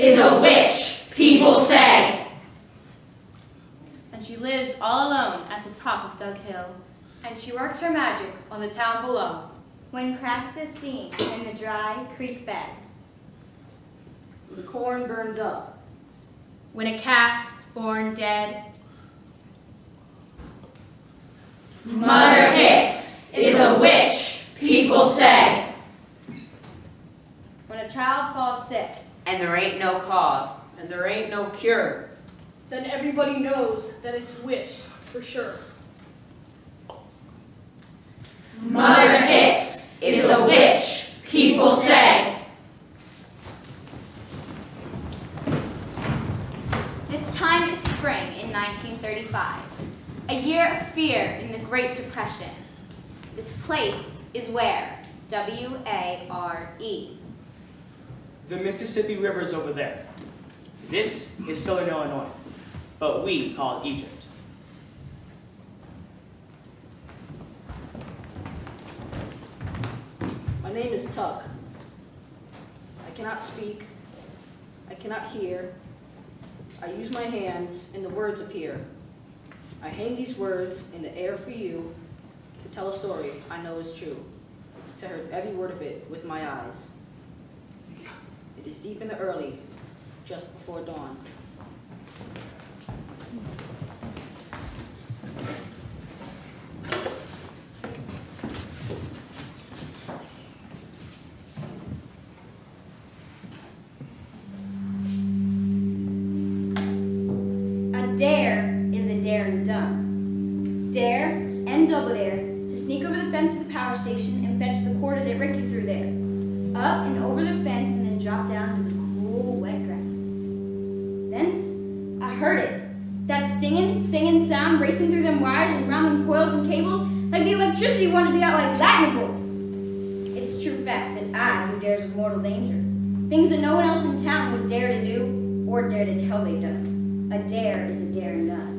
is a witch, people say. And she lives all alone at the top of Dug Hill. And she works her magic on the town below. When cracks is seen in the dry creek bed. The corn burns up. When a calf's born dead. Mother Hicks is a witch, people say. When a child falls sick. And there ain't no cause. And there ain't no cure. Then everybody knows that it's wished, for sure. Mother Hicks is a witch, people say. This time is spring in 1935, a year of fear in the Great Depression. This place is where? W-A-R-E. The Mississippi River's over there. This is southern Illinois, but we call it Egypt. My name is Tuck. I cannot speak. I cannot hear. I use my hands and the words appear. I hang these words in the air for you to tell a story I know is true. To heard every word of it with my eyes. It is deep in the early, just before dawn. A dare is a dare and done. Dare and double dare to sneak over the fence of the power station and fetch the quarter that Ricky threw there. Up and over the fence and then drop down to the cool, wet grass. Then I heard it. That stinging, singing sound racing through them wires and around them coils and cables like the electricity wanted to be out like lightning bolts. It's true fact that I do dares of mortal danger. Things that no one else in town would dare to do or dare to tell they've done. A dare is a dare and done.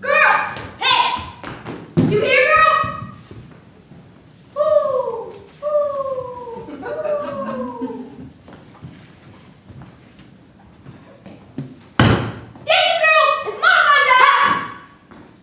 Girl! Hey! You here, girl? Woo! Woo! Dang it, girl! If Mom finds out!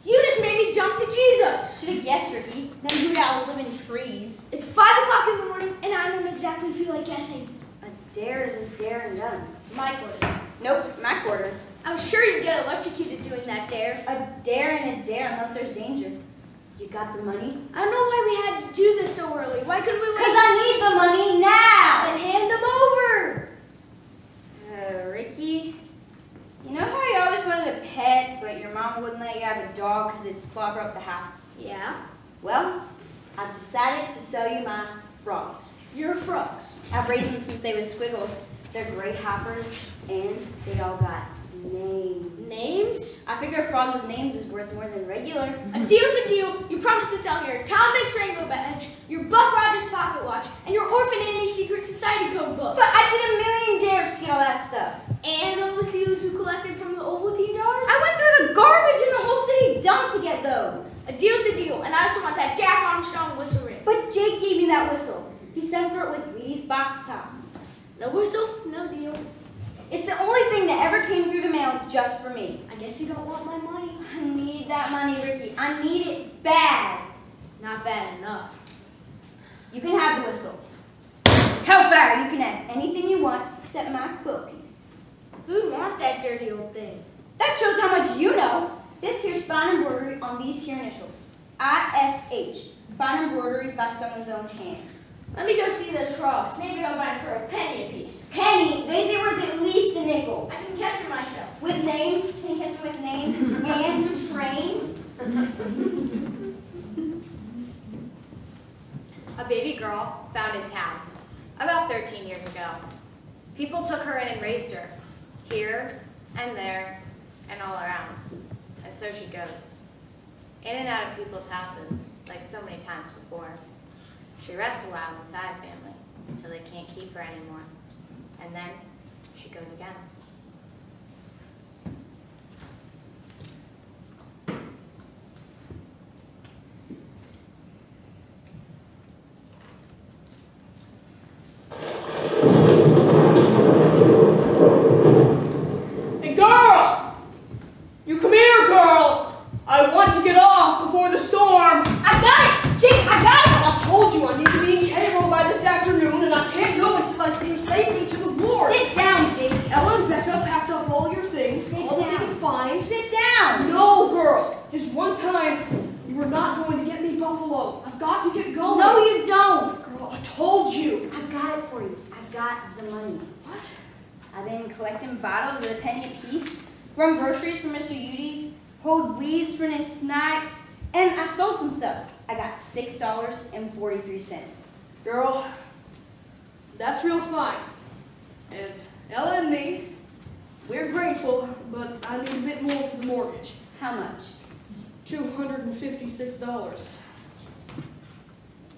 You just made me jump to Jesus. Should have guessed, Ricky. Them hoot owls live in trees. It's 5 o'clock in the morning, and I don't exactly feel like guessing. A dare is a dare and done. My quarter. Nope, my quarter. I was sure you'd get electrocuted doing that dare. A dare and a dare unless there's danger. You got the money? I don't know why we had to do this so early. Why couldn't we wait? Because I need the money now! Then hand them over. Ricky, you know how you always wanted a pet, but your mom wouldn't let you have a dog because it'd slobber up the house? Yeah? Well, I've decided to sell you my frogs. Your frogs. I've raised them since they were squiggles. They're great hoppers, and they all got names. Names? I figure a frog with names is worth more than regular. A deal's a deal. You promised to sell me your Tom Mix Rainbow Badge, your Buck Rogers pocket watch, and your Orphan Annie Secret Society code book. But I did a million dares to get all that stuff. And all the seals you collected from the Ovaltine jars? I went through the garbage in the whole city dump to get those. A deal's a deal, and I also want that Jack Armstrong whistle ring. But Jake gave me that whistle. He sent for it with Wheaties box tops. No whistle, no deal. It's the only thing that ever came through the mail just for me. I guess you don't want my money. I need that money, Ricky. I need it bad. Not bad enough. You can have the whistle. Hellfire, you can have anything you want except my quilt piece. Who'd want that dirty old thing? That shows how much you know. This here spine embroidery on these here initials. I-S-H. Fine embroidery by someone's own hand. Let me go see those frogs. Maybe I'll buy them for a penny apiece. Penny? They say worth at least a nickel. I can catch them myself. With names? Can you catch them with names? And trains? A baby girl found in town about 13 years ago. People took her in and raised her, here and there and all around. And so she goes, in and out of people's houses, like so many times before. She rests a while inside family until they can't keep her anymore. And then she goes again. go. I've got to get going. No, you don't. Girl, I told you. I got it for you. I got the money. What? I've been collecting bottles at a penny a piece, run groceries for Mr. Udy, pulled weeds for Miss Snipes, and I sold some stuff. I got $6.43. Girl, that's real fine. And Ella and me, we're grateful, but I need a bit more for the mortgage. How much? $256.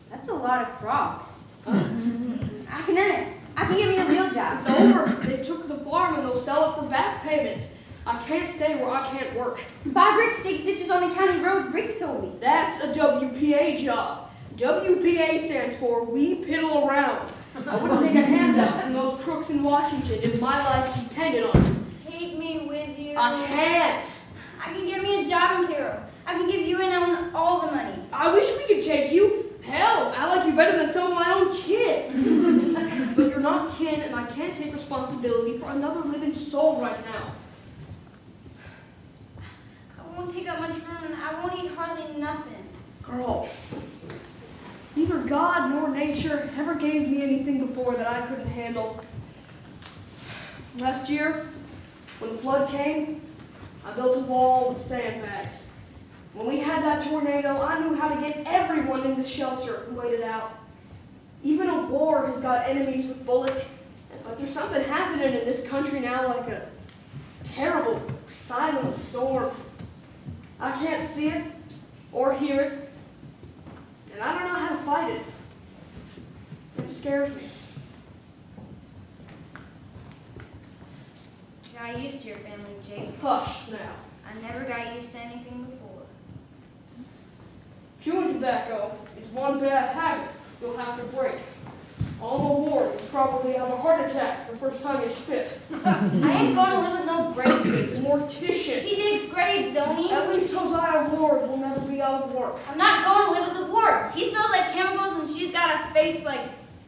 That's a lot of frogs. I can earn it. I can give me a real job. It's over. They took the farm and they'll sell it for back payments. I can't stay where I can't work. Buy bricks, dig ditches on the county road, Ricky told me. That's a WPA job. WPA stands for We Piddle Around. I wouldn't take a handout from those crooks in Washington if my life depended on it. Take me with you. I can't. I can get me a job in Cairo. I can give you and Ellen all the money. I wish we could take you. Hell, I like you better than some of my own kids. But you're not kin, and I can't take responsibility for another living soul right now. I won't take up much room and I won't eat hardly nothing. Girl, neither God nor nature ever gave me anything before that I couldn't handle. Last year, when the flood came, I built a wall with sandbags. When we had that tornado, I knew how to get everyone into shelter and wait it out. Even a war has got enemies with bullets, but there's something happening in this country now like a terrible, silent storm. I can't see it or hear it, and I don't know how to fight it. It scares me. Got used to your family, Jake. Hush now. I never got used to anything before. Chewing tobacco is one bad habit you'll have to break. On the ward, you probably have a heart attack the first time you spit. I ain't going to live with no grave. Mortician. He digs graves, don't he? At least Hosea Ward will never be out of work. I'm not going to live with the wards. He smells like chemicals and she's got a face like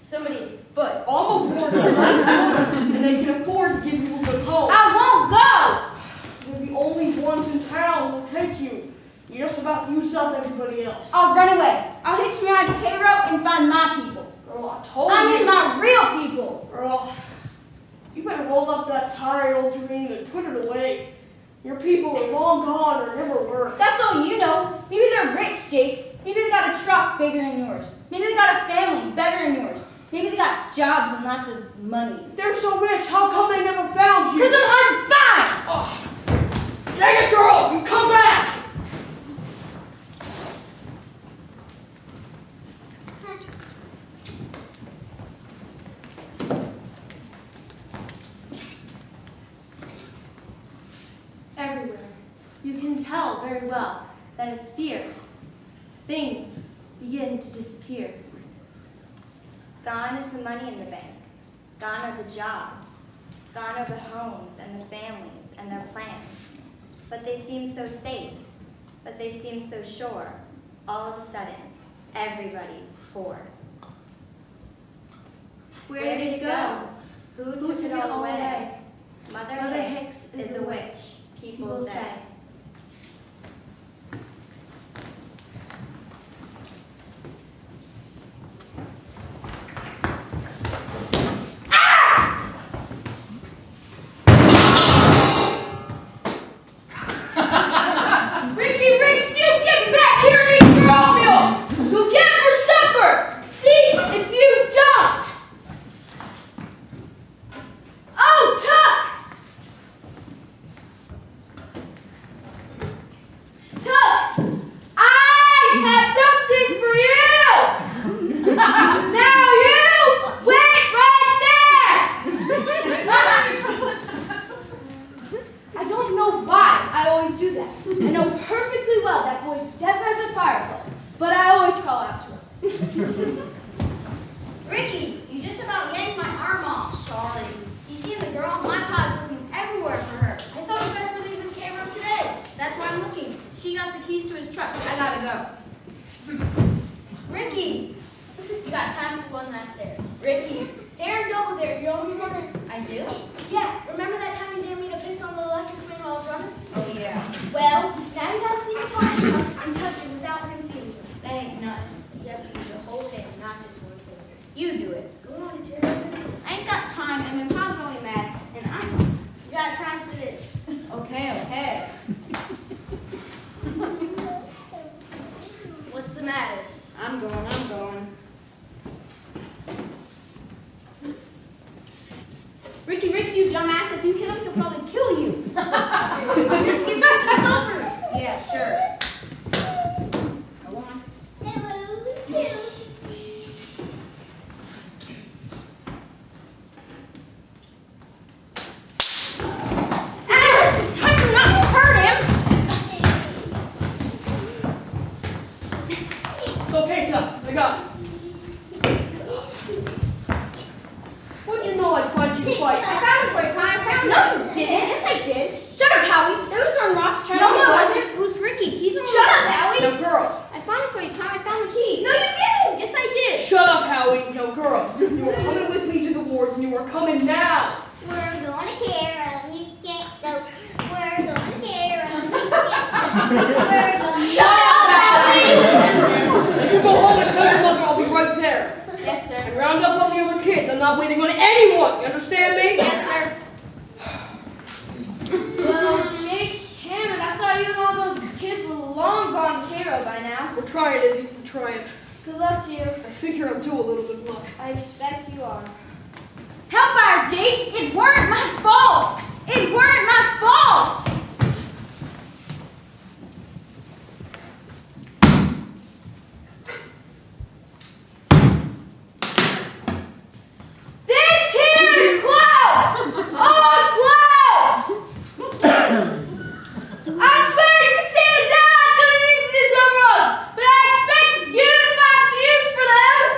somebody's foot. All the ward is nice women, and they can afford to give you a good home. I won't go! They're the only ones in town who will take you. You just about use up everybody else. I'll run away. I'll hitch me on to Cairo and find my people. Girl, I told I you. need my real people. Girl, you better roll up that tired old dream and put it away. Your people are long gone or never were. That's all you know. Maybe they're rich, Jake. Maybe they got a truck bigger than yours. Maybe they got a family better than yours. Maybe they got jobs and lots of money. They're so rich, how come they never found you? Because I'm hard to find! Oh. Dang it, girl! You come back! Everywhere, you can tell very well that it's fear. Things begin to disappear. Gone is the money in the bank. Gone are the jobs. Gone are the homes and the families and their plans. But they seem so safe. But they seem so sure. All of a sudden, everybody's poor. Where did it go? Who took it all away? Mother Mother Hicks is a witch, people say. Ricky Ricks, you get back here and eat your oatmeal! You'll get it for supper! See if you don't! Oh, Tuck! Tuck! I have something for you! Now you wait right there! I don't know why I always do that. I know perfectly well that boy's deaf as a fireball, but I always call out to him. Ricky, you just about yanked my arm off. Sorry. You see the girl? My pa's looking everywhere for her. I thought you guys were leaving Cairo today. That's why I'm looking. She got the keys to his truck. I gotta go. Ricky, you got time for one last dare. Ricky, dare and double dare. You owe me one. I do? Yeah. Remember that time you dared me to piss on the electric man while I was running? Oh, yeah. Well, now you gotta sneak up on him and touch him without him seeing you. That ain't nothing. the matter? I'm going. Ricky, you dumbass, if you hit him, he'll probably kill you. Just give me some cover. Yeah, sure. Go on. Hello. Time to not hurt him! It's okay, Tubbs. I got it. What do you know I tried you fight? I found it for you, Pine. I found it. No, you didn't. Yes, I did. Shut up, Howie. They were throwing rocks trying No, to it get wasn't. It was Ricky. He's the one. Shut up, Howie. No, girl. I found it for you, Pine. I found the key. No, you didn't. Yes, I did. Shut up, Howie. No, girl. You were coming with me to the wards, and you were coming now. We're going to Carol. You can't go. We're going to Carol. You can't go. We're going to Shut up, Howie! You go home and tell your mother I'll be right there. Yes, sir. And round up all the other kids. I'm not waiting on anyone. You understand me? Yes, sir. Well, Jake, Hammond, I thought you and all those kids were long gone Cairo by now. We're trying, Izzy. We're trying. Good luck to you. I figure I'm due a little bit of luck. I expect you are. Hellfire, Jake! It weren't my fault! It weren't my fault! This here is close! All close! I swear you can stand it down underneath these overalls, but I expect you to find use for them!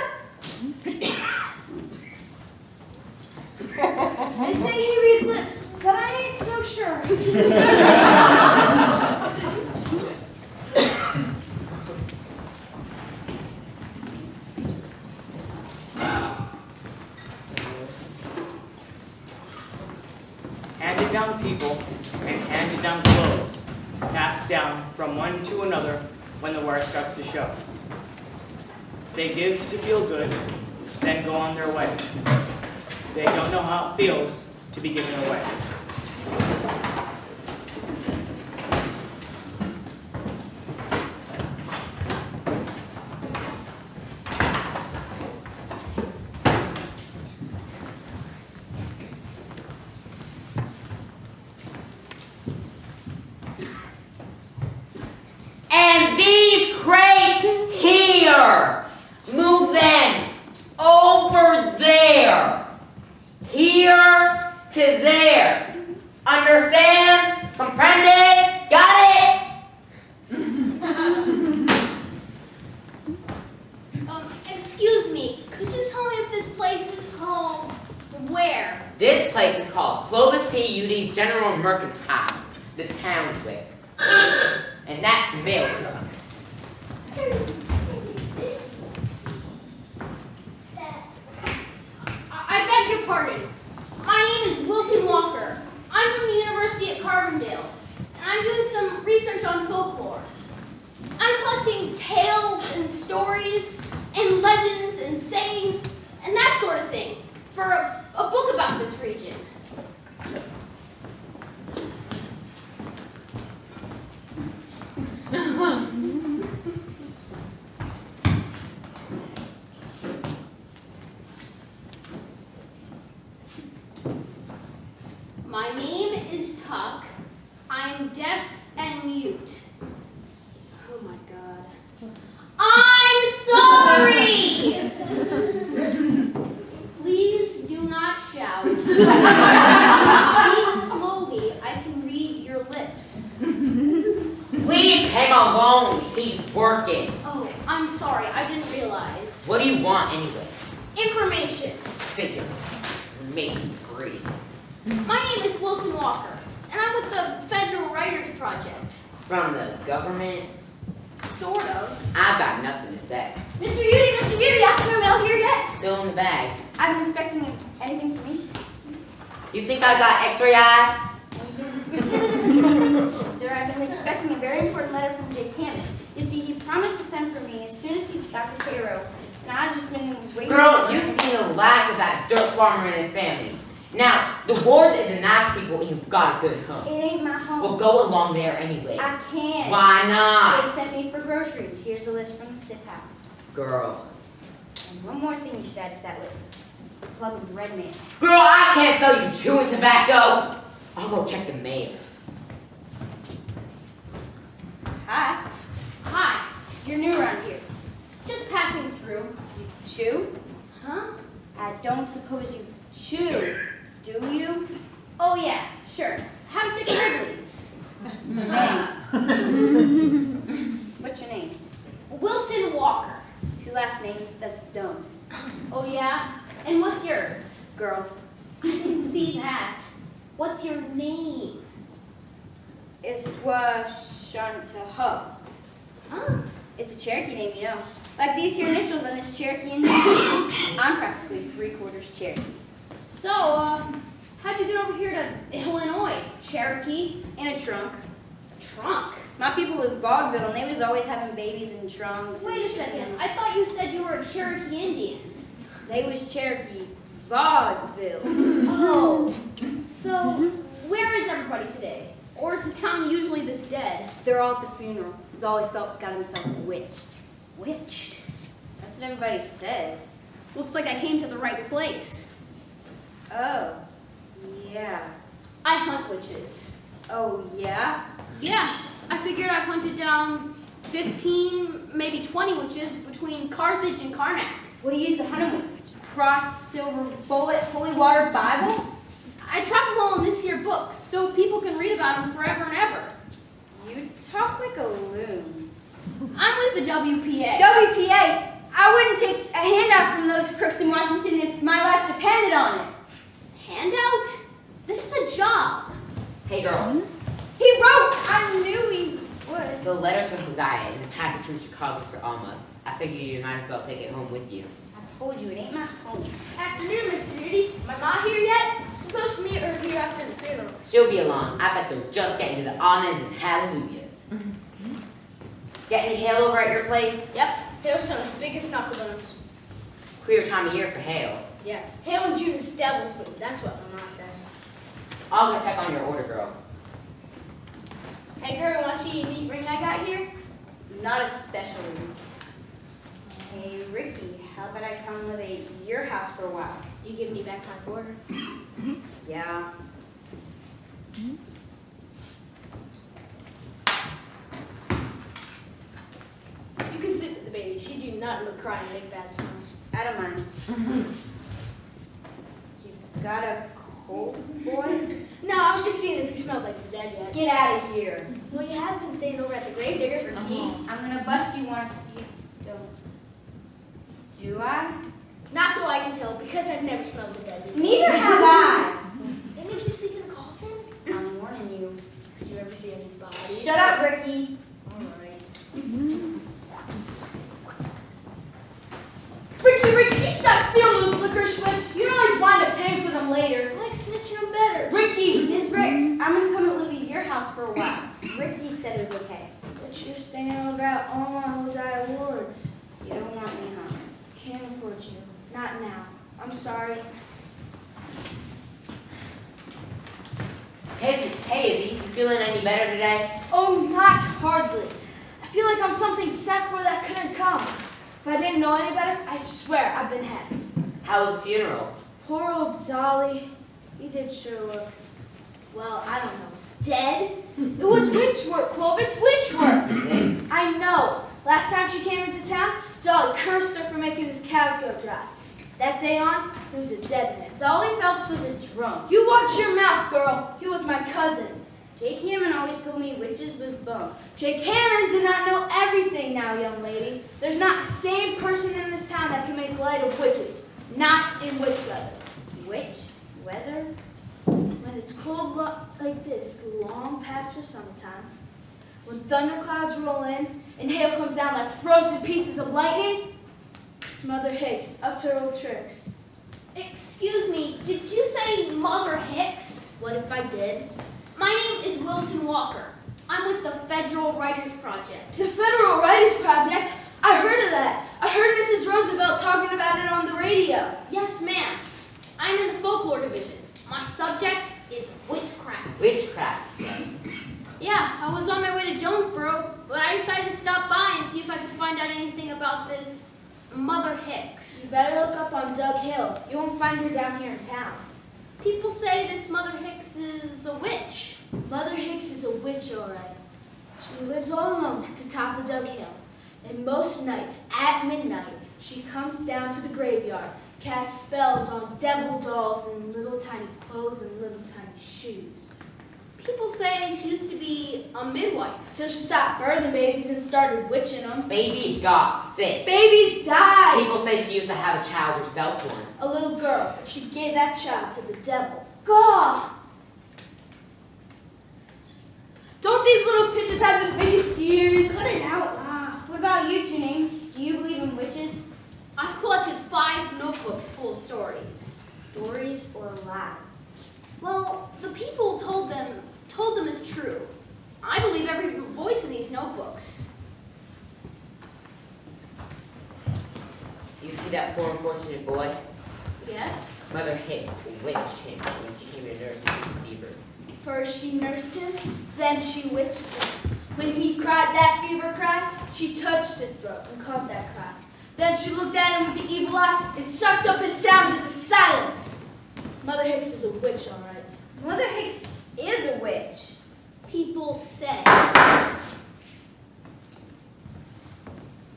They say he reads lips, but I ain't so sure. Handed down people and handed down clothes, passed down from one to another when the wear starts to show. They give to feel good, then go on their way. They don't know how it feels to be given away. And these crates here. Move them over there. Here to there. Understand? Comprende? Got it? Excuse me. Could you tell me if this place is called where? This place is called Clovis P. Udy's General Mercantile, the Townswick. And that's the mail truck. I beg your pardon. My name is Wilson Walker. I'm from the University at Carbondale, and I'm doing some research on folklore. I'm collecting tales and stories and legends and sayings and that sort of thing for a book about this region. My name is Tuck. I'm deaf and mute. Oh my God. I'm sorry! Please do not shout. Speak slowly. I can read your lips. Leave him alone. He's working. Oh, I'm sorry. I didn't realize. What do you want anyways? Information. Figures. Information's free. My name is Wilson Walker, and I'm with the Federal Writers Project. From the government? Sort of. I've got nothing to say. Mr. Udy, afternoon mail here yet? Still in the bag. I've been expecting anything from me. You think I got X-ray eyes? Sir, I've been expecting a very important letter from Jake Hammond. You see, he promised to send for me as soon as he got to Cairo, and I've just been waiting. Girl, you've seen the last of that dirt farmer and his family. Now, the wards is a nice people and you've got a good home. It ain't my home. Well, go along there anyway. I can't. Why not? They sent me for groceries. Here's the list from the stiff house. Girl. And one more thing you should add to that list. A plug of red man. Girl, I can't sell you chewing tobacco. I'll go check the mail. Hi. Hi, You're new around here. just passing through. You chew? Huh? I don't suppose you chew, do you? Oh yeah, sure. Have a stick of Wrigley's. What's your name? Wilson Walker. 2 last names, that's dumb. Oh yeah? And what's yours? Girl. I can see that. What's your name? Iswashantaha. Huh? It's a Cherokee name, you know. Like these here initials on this Cherokee Indian. I'm practically 3/4 Cherokee. So, how'd you get over here to Illinois? Cherokee? In a trunk. Trunk? My people was vaudeville, and they was always having babies in trunks. Wait a second. I thought you said you were a Cherokee Indian. They was Cherokee vaudeville. Oh. So, where is everybody today? Or is the town usually this dead? They're all at the funeral. Zolly Phelps got himself witched. Witched? That's what everybody says. Looks like I came to the right place. Oh, yeah. I hunt witches. Oh, yeah? Yeah, I figured I've hunted down 15, maybe 20 witches between Carthage and Karnak. What do you use to hunt them with? Cross, silver bullet, holy water, Bible? I trap them all in this here book so people can read about them forever and ever. You talk like a loon. I'm with the WPA. WPA! I wouldn't take a handout from those crooks in Washington if my life depended on it. Handout? This is a job. Hey, girl. He wrote! I knew he would. The letter's from Hosea and the package from Chicago's for Alma. I figure you might as well take it home with you. I told you, it ain't my home. Afternoon, Mr. Judy. Am I not here yet? Supposed to meet her here after the funeral. She'll be along. I bet they're just getting to the amens and hallelujahs. Get any hail over at your place? Yep, hailstone's biggest knuckle bones. Queer time of year for hail. Yeah, hail in June is devil's mood. That's what my mom says. I'll go check on your order, girl. Hey, girl, you want to see a neat ring I got here? Not especially. Hey, Ricky, how about I come live at your house for a while? You give me back my quarter. Yeah. You can sit with the baby. She do nothing but cry and make bad smells. I don't mind. You got a cold, boy? No, I was just seeing if you smelled like you're dead yet. Get out of here. Well, you have been staying over at the Gravediggers. Ricky, I'm gonna bust you one if you don't. Do I? Not so I can tell, because I've never smelled the dead before. Neither have I. They make you sleep in a coffin? I'm warning you. Did you ever see any bodies? Shut up, Ricky. Alright. Ricky, you stop stealing those licorice whips. You always wind up paying for them later. I like snitching them better. Ricky, Miss Ricks, I'm gonna come and live at your house for a while. Ricky said it was okay. But you're staying over at all my Hosea Woods. You don't want me, huh? Can't afford you. Not now. I'm sorry. Hey, Izzy, you feeling any better today? Oh, not hardly. I feel like I'm something sent for that couldn't come. If I didn't know any better, I swear I've been hexed. How was the funeral? Poor old Zolly. He did sure look, well, I don't know, dead? It was witch work, Clovis, witch work. I know. Last time she came into town, Zolly cursed her for making his cows go dry. That day on, he was a dead man. Zolly Phelps was a drunk. You watch your mouth, girl. He was my cousin. Jake Hammond always told me witches was bunk. Jake Hammond did not know everything now, young lady. There's not a sane person in this town that can make light of witches. Not in witch weather. Witch? Weather? When it's cold like this, long past for summertime, when thunderclouds roll in and hail comes down like frozen pieces of lightning, it's Mother Hicks up to her old tricks. Excuse me, did you say Mother Hicks? What if I did? My name is Wilson Walker. I'm with the Federal Writers Project. The Federal Writers Project? I heard of that. I heard Mrs. Roosevelt talking about it on the radio. Yes, ma'am. I'm in the folklore division. My subject is witchcraft. Witchcraft, son. Yeah, I was on my way to Jonesboro but I decided to stop by and see if I could find out anything about this Mother Hicks. You better look up on Dug Hill. You won't find her down here in town. People say this Mother Hicks is a witch. Mother Hicks is a witch, all right. She lives all alone at the top of Dug Hill. And most nights, at midnight, she comes down to the graveyard, casts spells on devil dolls in little tiny clothes and little tiny shoes. People say she used to be a midwife. Till she stopped birthing babies and started witching them. Babies got sick. Babies died! People say she used to have a child herself once. A little girl, but she gave that child to the devil. God! Don't these little pitches have the biggest ears? Cut it out. What about you, Two Names? Do you believe in witches? I've collected 5 notebooks full of stories. Stories or lies? Well, the people told them is true. I believe every voice in these notebooks. You see that poor unfortunate boy? Yes? Mother Hicks witched him when she came to nurse him with fever. First she nursed him, then she witched him. When he cried that fever cry, she touched his throat and caught that cry. Then she looked at him with the evil eye and sucked up his sounds into silence. Mother Hicks is a witch, all right. Mother Hicks is a witch. People say.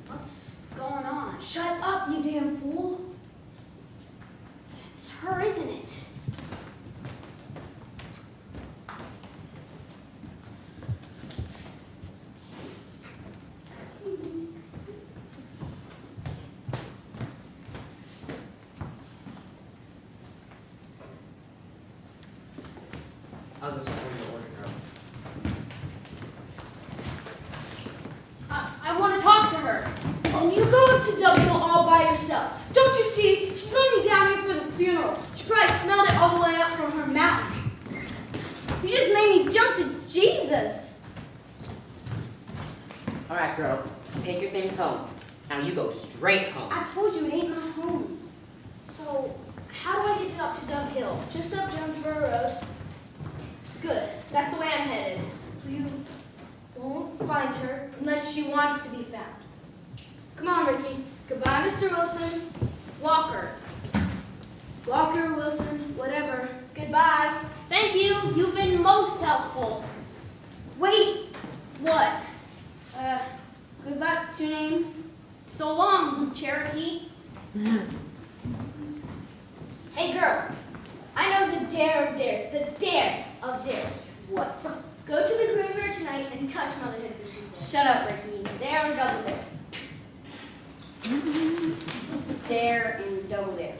What's going on? Shut up, you damn fool. It's her, isn't it? I'll go check on the order, girl. I want to talk to her. And you go up to Dug Hill all by yourself. Don't you see? She's only down here for the funeral. She probably smelled it all the way up from her mountain. You just made me jump to Jesus. All right, girl. Take your things home. Now you go straight home. I told you it ain't my home. So, how do I get up to Dug Hill? Just up Jonesboro Road. Good. That's the way I'm headed. You won't find her unless she wants to be found. Come on, Ricky. Goodbye, Mr. Wilson. Walker. Walker, Wilson, whatever. Goodbye. Thank you. You've been most helpful. Wait. What? Good luck, Two Names. So long, Cherokee. Hey, girl. I know the dare of dares. The dare of dares. What? Go to the graveyard tonight and touch Mother Hicks if she's Shut up, Ricky. there. Dare and double dare. Dare and double dare.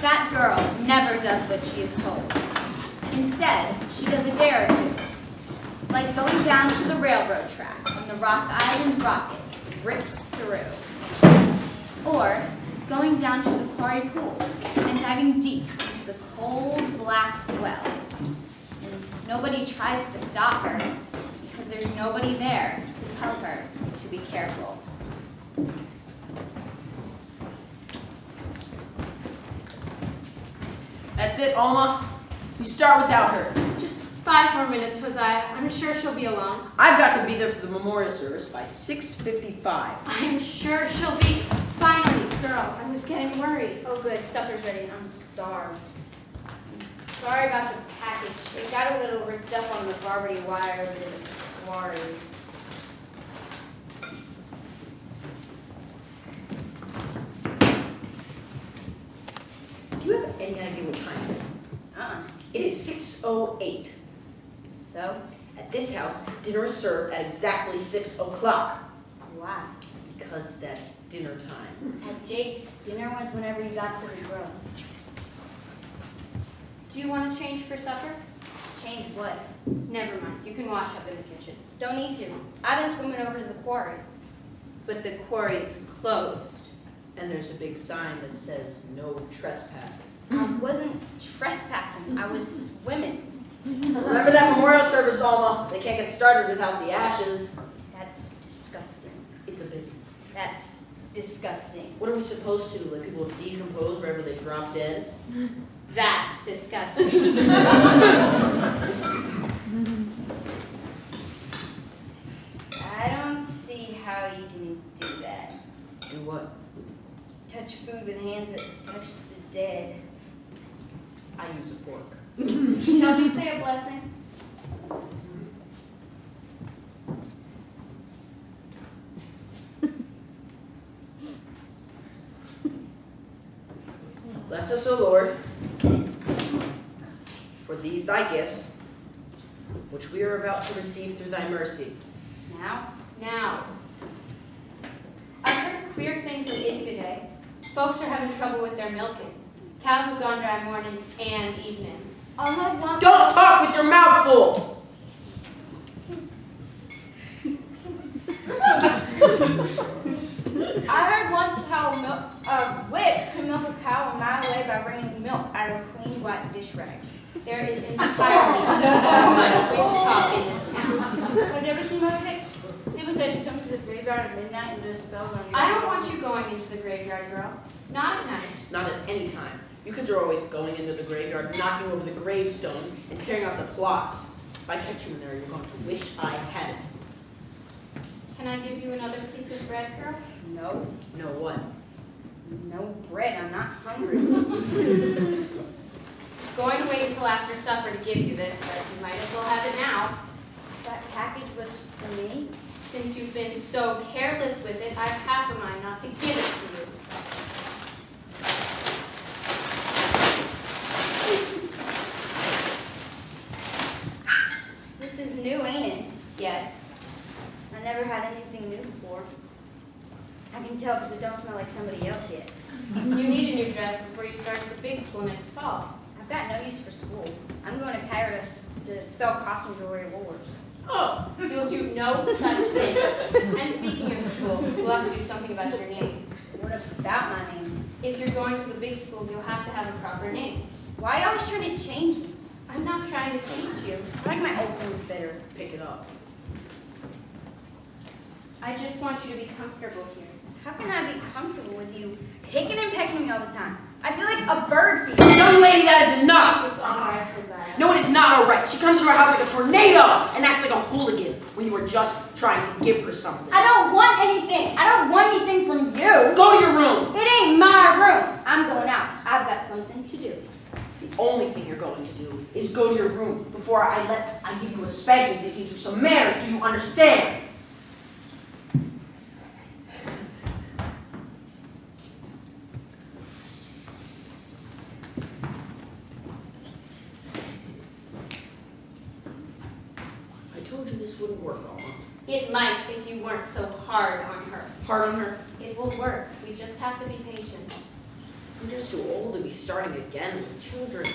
That girl never does what she is told. Instead, she does a dare or two. Like going down to the railroad track when the Rock Island rocket rips through. Or going down to the quarry pool and diving deep into the cold black wells. And nobody tries to stop her because there's nobody there to tell her to be careful. That's it, Alma. You start without her. Just 5 more minutes, Hosea. I'm sure she'll be along. I've got to be there for the memorial service by 6:55. I'm sure she'll be. Finally, girl, I was getting worried. Oh, good. Supper's ready. I'm starved. Sorry about the package. It got a little ripped up on the barbary wire over the quarry. Do you have any idea what time it is? It is 6:08. So? At this house, dinner is served at exactly 6 o'clock. Why? Because that's dinner time. At Jake's, dinner was whenever you got to the grill. Do you want to change for supper? Change what? Never mind. You can wash up in the kitchen. Don't need to. I've been swimming over to the quarry. But the quarry's closed. And there's a big sign that says no trespassing. I wasn't trespassing. I was swimming. Remember that memorial service, Alma. They can't get started without the ashes. That's disgusting. It's a business. That's disgusting. What are we supposed to do? Let people decompose wherever they drop dead? That's disgusting. I don't see how you can do that. Do what? Touch food with hands that touch the dead. I use a fork. Shall we say a blessing? Bless us, O Lord, for these thy gifts, which we are about to receive through thy mercy. Now. I've heard a queer thing from Izzy today. Folks are having trouble with their milking. Cows have gone dry morning and evening. Don't talk with your mouth full! I heard once how a witch can milk a cow a mile away by bringing milk out of a clean white dish rag. There is entirely too much witch talk in this town. Have you ever seen Mother Hicks? People say she comes to the graveyard at midnight and does spells on you. I don't want you going into the graveyard, girl. Not at night. Not at any time. You kids are always going into the graveyard, knocking over the gravestones, and tearing out the plots. If I catch you in there, you're going to wish I hadn't. Can I give you another piece of bread, girl? No, No what? no bread. I'm not hungry. It's going to wait until after supper to give you this, but you might as well have it now. That package was for me. Since you've been so careless with it, I have half a mind not to give it to you. This is new, ain't it? Yes. I never had anything new before. I can tell because it don't smell like somebody else yet. You need a new dress before you start at the big school next fall. I've got no use for school. I'm going to Cairo to sell costume jewelry at Woolworths. Oh, you'll do no such thing. And speaking of school, we'll have to do something about your name. What about my name? If you're going to the big school, you'll have to have a proper name. Why are you always trying to change me? I'm not trying to teach you. I like my old things better. Pick it up. I just want you to be comfortable here. How can I be comfortable with you picking and pecking me all the time? I feel like a bird feeder. Young lady, that is enough! It's all right, Josiah. No, it is not all right. She comes into our house like a tornado and acts like a hooligan when you were just trying to give her something. I don't want anything. I don't want anything from you. Go to your room. It ain't my room. I'm going out. I've got something to do. The only thing you're going to do is go to your room before I give you a spanking to teach you some manners. Do you understand? I told you this wouldn't work, Alma. It might if you weren't so hard on her. Hard on her? It will work. We just have to be patient. I'm just too old to be starting again with children.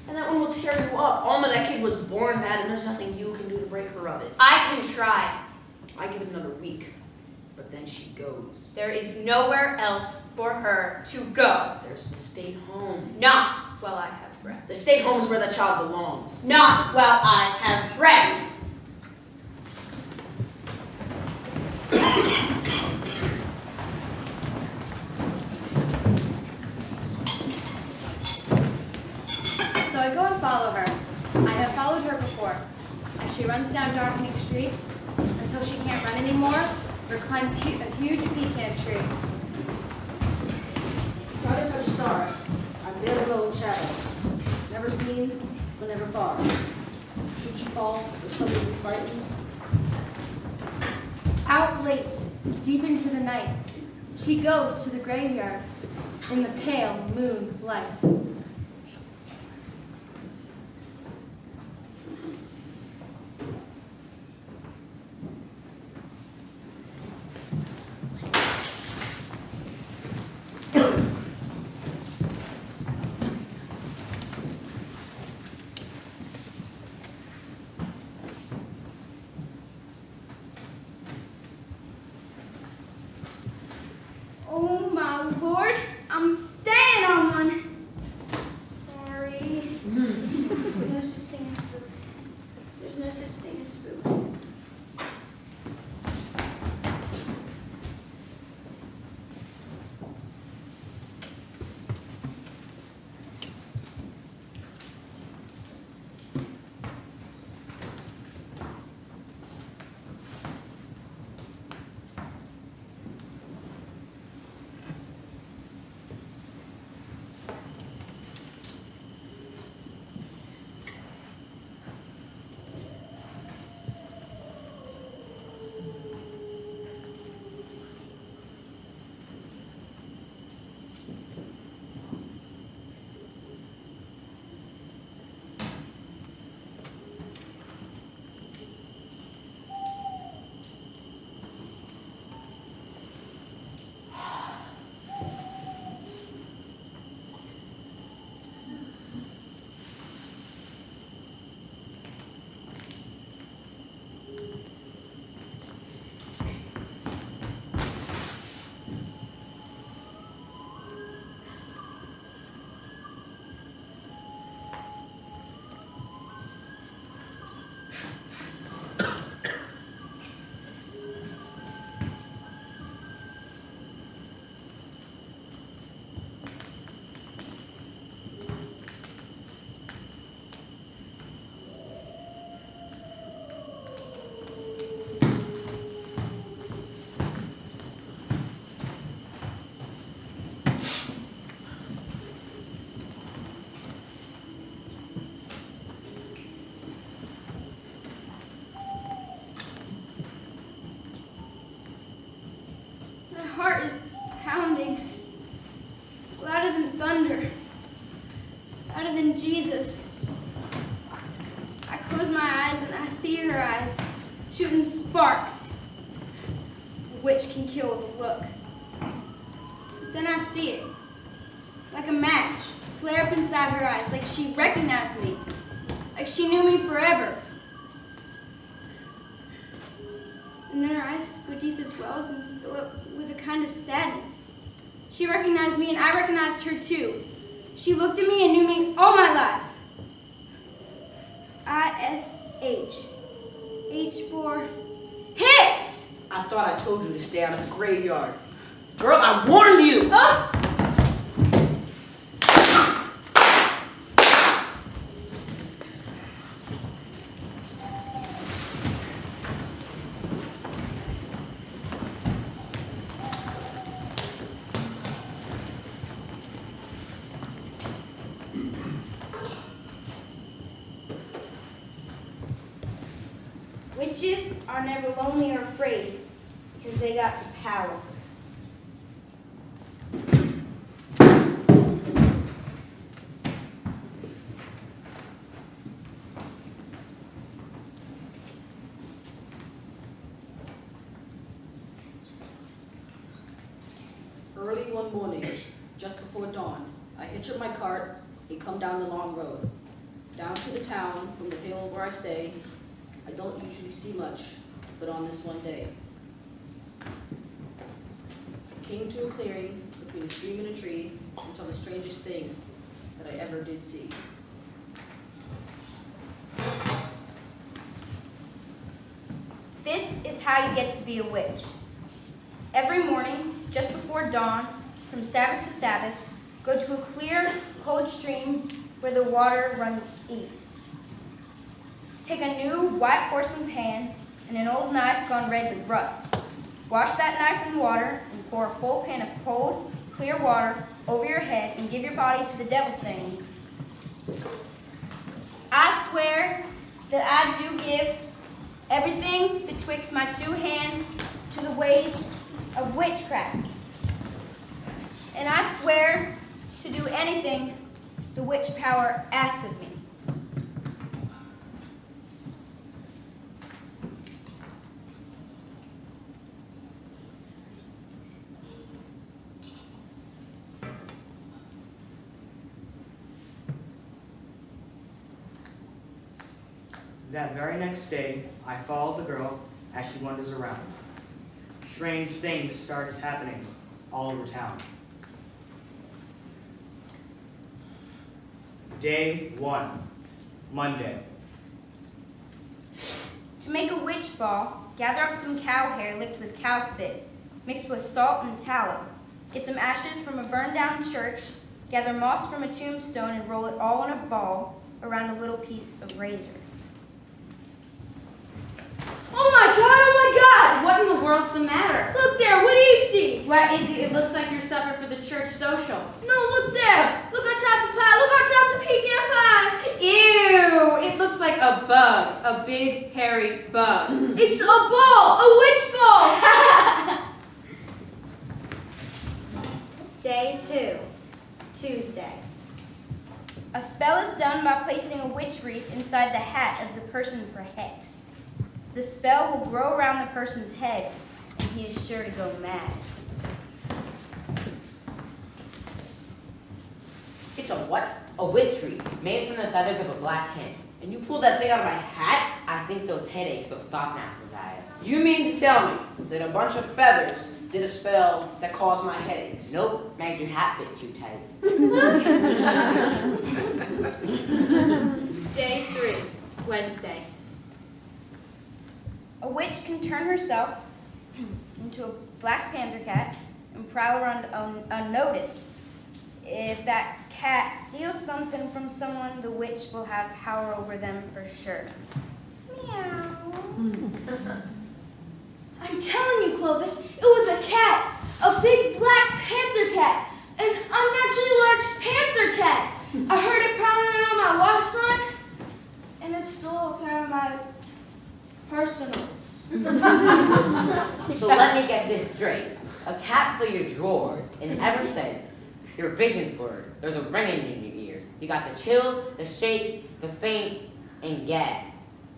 And that one will tear you up. Alma, that kid was born bad, and there's nothing you can do to break her of it. I can try. I give it another week, but then she goes. There is nowhere else for her to go. There's the state home. Not while I have breath. The state home is where the child belongs. Not while I have breath. So I go and follow her. I have followed her before. As she runs down darkening streets until she can't run anymore or climbs a huge pecan tree. Try to touch a star. I'm there below in shadow. Never seen, but never far. Should she fall, or somebody be frightened? Out late, deep into the night, she goes to the graveyard in the pale moon light. Oh my lord, I'm staying on one. than thunder, louder than Jesus. I close my eyes and I see her eyes, shooting sparks. A witch can kill with a look. Then I see it, like a match, flare up inside her eyes, like she recognized me, like she knew me forever. And then her eyes go deep as wells and fill up with a kind of sadness. She recognized me and I recognized her too. She looked at me and knew me all my life. I-S-H. H for Hicks! I thought I told you to stay out of the graveyard. Girl, I warned you! Oh! Witches are never lonely or afraid because they got the power. Early one morning, just before dawn, I hitch up my cart and come down the long road. Down to the town from the hill where I stay. I don't usually see much, but on this one day. I came to a clearing between a stream and a tree and saw the strangest thing that I ever did see. This is how you get to be a witch. Every morning, just before dawn, from Sabbath to Sabbath, go to a clear, cold stream where the water runs east. Take a new white porcelain pan and an old knife gone red with rust. Wash that knife in water and pour a full pan of cold, clear water over your head and give your body to the devil, saying, I swear that I do give everything betwixt my two hands to the ways of witchcraft. And I swear to do anything the witch power asks of me. That very next day, I followed the girl as she wanders around. Strange things starts happening all over town. Day 1, Monday. To make a witch ball, gather up some cow hair licked with cow spit, mixed with salt and tallow. Get some ashes from a burned down church, gather moss from a tombstone and roll it all in a ball around a little piece of razor. Oh my God! What in the world's the matter? Look there, what do you see? Why, Izzy, it looks like you're supper for the church social. No, look there! Look on top of the pie! Look on top of the pecan pie! Ew! It looks like a bug. A big, hairy bug. It's a ball! A witch ball! Day 2, Tuesday. A spell is done by placing a witch wreath inside the hat of the person for Hicks. The spell will grow around the person's head, and he is sure to go mad. It's a what? A witch wreath, made from the feathers of a black hen. And you pulled that thing out of my hat? I think those headaches will stop now, Josiah. You mean to tell me that a bunch of feathers did a spell that caused my headaches? Nope, made your hat fit too tight. Day 3, Wednesday. A witch can turn herself into a Black Panther cat and prowl around unnoticed. If that cat steals something from someone, the witch will have power over them for sure. Meow. I'm telling you, Clovis, it was a cat. A big Black Panther cat. An unnaturally large panther cat. I heard it prowling around my wash line, and it stole a pair of my personals. So let me get this straight. A cat stole your drawers, and ever since, Your vision's blurred. There's a ringing in your ears. You got the chills, the shakes, the faints, and gas.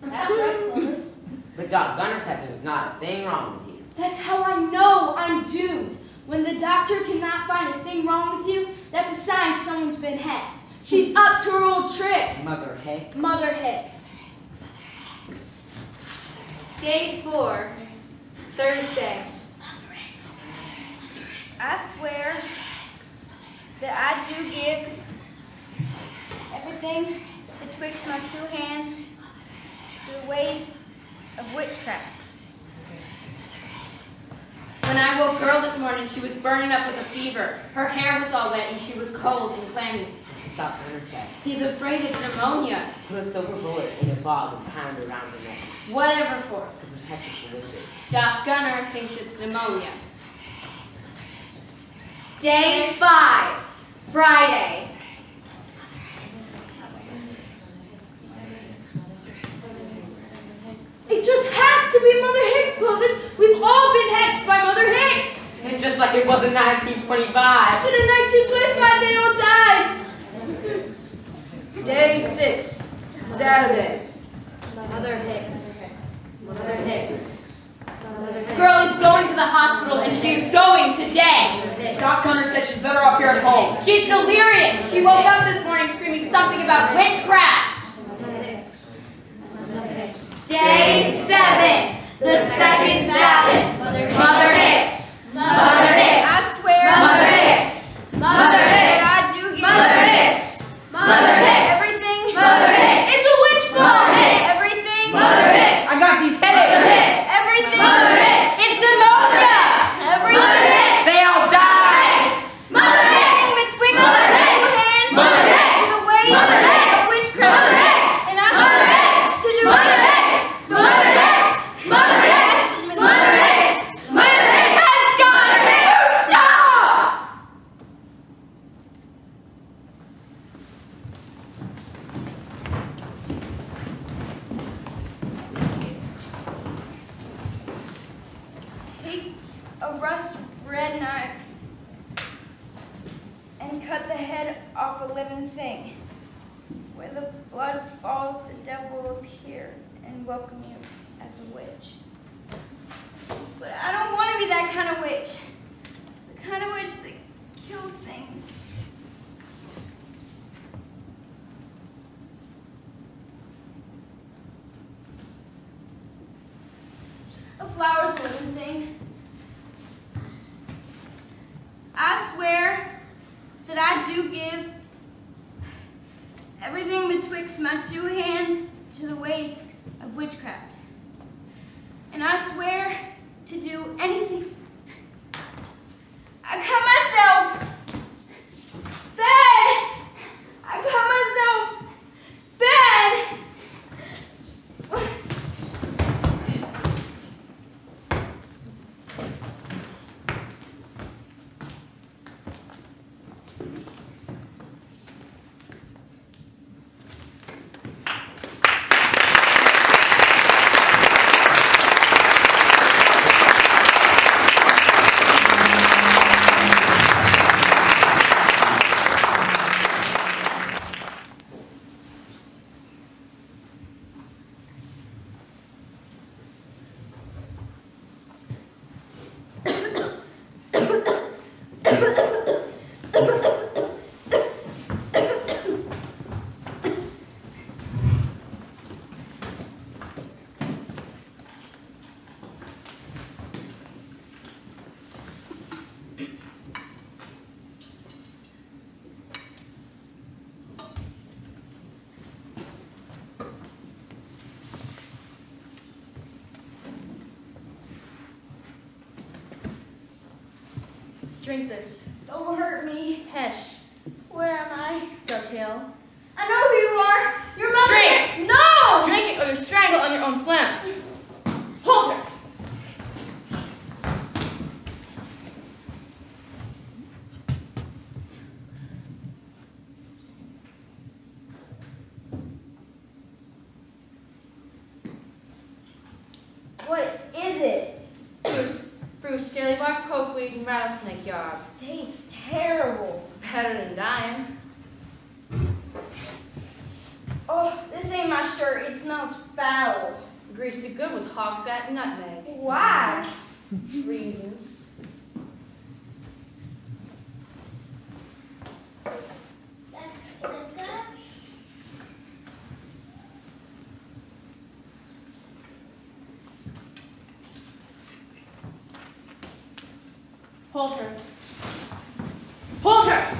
That's right, Clovis. But Doc Gunner says there's not a thing wrong with you. That's how I know I'm doomed. When the doctor cannot find a thing wrong with you, that's a sign someone's been hexed. She's up to her old tricks. Mother Hicks. Mother Hicks. Day 4, Thursday. I swear that I do give everything betwixt my 2 hands to the ways of witchcraft. When I woke Earl this morning, she was burning up with a fever. Her hair was all wet and she was cold and clammy. Doc Gunner said, He's afraid it's pneumonia. put a silver bullet in a ball and pound it around her neck Whatever for. to protect her from witches. Doc Gunner thinks it's pneumonia. Day 5, Friday. It just has to be Mother Hicks, Clovis. We've all been hexed by Mother Hicks. It's just like it was in 1925. But in 1925, they all died. Day 6, Saturday. Mother Hicks. Mother Hicks. Girl is going to the hospital and she's going today. Doc Gunner said she's better off here at home. She's delirious. She woke up this morning screaming something about witchcraft. Day 7, the second Sabbath. Mother Hicks. Mother Hicks. I swear Mother Hicks. Mother that Hicks. I do give Mother Hicks. Mother Hicks. everything. Mother Hicks. It's a witch Mother bomb. Hicks. Everything. Mother Hicks. I got these Mother headaches. Hicks. Everything. Mother Hicks. It's pneumonia. Mother Hicks. They all died! Mother Hicks. Between Mother my 2 Hicks. hands Mother Hicks. to the ways Mother of Hicks. witchcraft. Mother Hicks. And I Mother swear Hicks. to do Mother Hicks. Mother Hicks. Mother Hicks. Mother Hicks. Mother Hicks has got to stop! take a rust red knife and cut the head off a living thing. Where the blood falls, the devil will appear and welcome you as a witch. But I don't want to be that kind of witch. The kind of witch that kills things. A flower's a living thing. I swear that I do give everything betwixt my 2 hands to the ways of witchcraft. And I swear to do anything. I cut myself bad. I cut myself bad. Drink this. Don't hurt me. Hesh. Where am I? Dovetail. I know who you are. Your mother. Drink. No! Drink it or you'll strangle on your own phlegm. Hold her. What is it? Fruit, scaly bark, pokeweed, and rattlesnake yarb. Tastes terrible. Better than dying. Oh, this ain't my shirt. It smells foul. Grease it good with hog fat and nutmeg. Why? Reasons. That's good. Hold her. Hold her!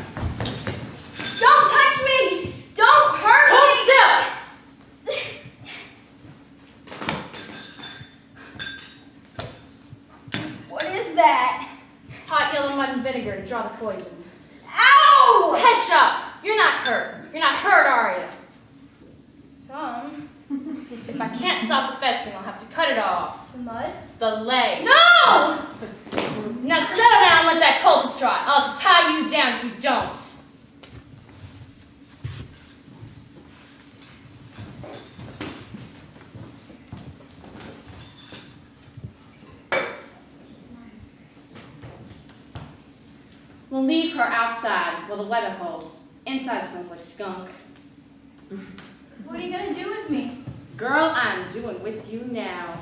Don't touch me! Don't hurt Hold me! What is that? Hot yellow mud and vinegar to draw the poison. Ow! Hush up! You're not hurt. You're not hurt, are you? Some. If I can't stop the festering, I'll have to cut it off. The mud? The leg. No! Now settle down and let that poultice dry. I'll have to tie you down if you don't. We'll leave her outside while the weather holds. Inside smells like skunk. What are you gonna do with me? Girl, I'm doing with you now.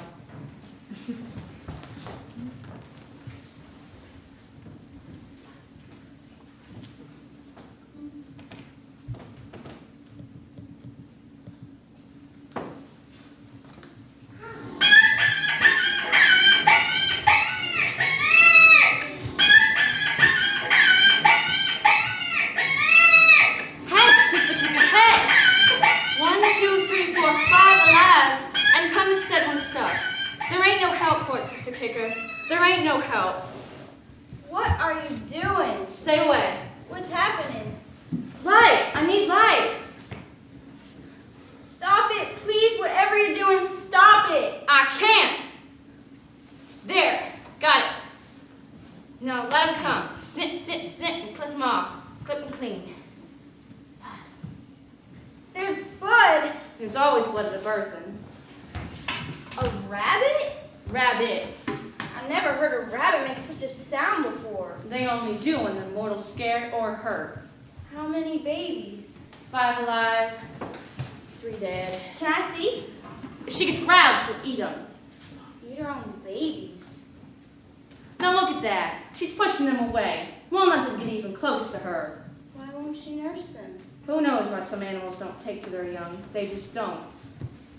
Head, sister, keep your head. 1, 2, 3, 4, 5 alive, and come instead when stuck. There ain't no help for it, Sister Kicker. There ain't no help. What are you doing? Stay away. What's happening? Light! I need light. Stop it, please. Whatever you're doing, stop it. I can't. There. Got it. Now let him come. Snip, snip, snip, and clip him off. Clip him clean. There's blood. There's always blood at a birthing. A rabbit? Rabbits. I never heard a rabbit make such a sound before. They only do when they're mortal scared or hurt. How many babies? 5 alive, 3 dead. Can I see? If she gets riled, she'll eat them. Eat her own babies. Now look at that. She's pushing them away. Won't let them get even close to her. Why won't she nurse them? Who knows why some animals don't take to their young? They just don't.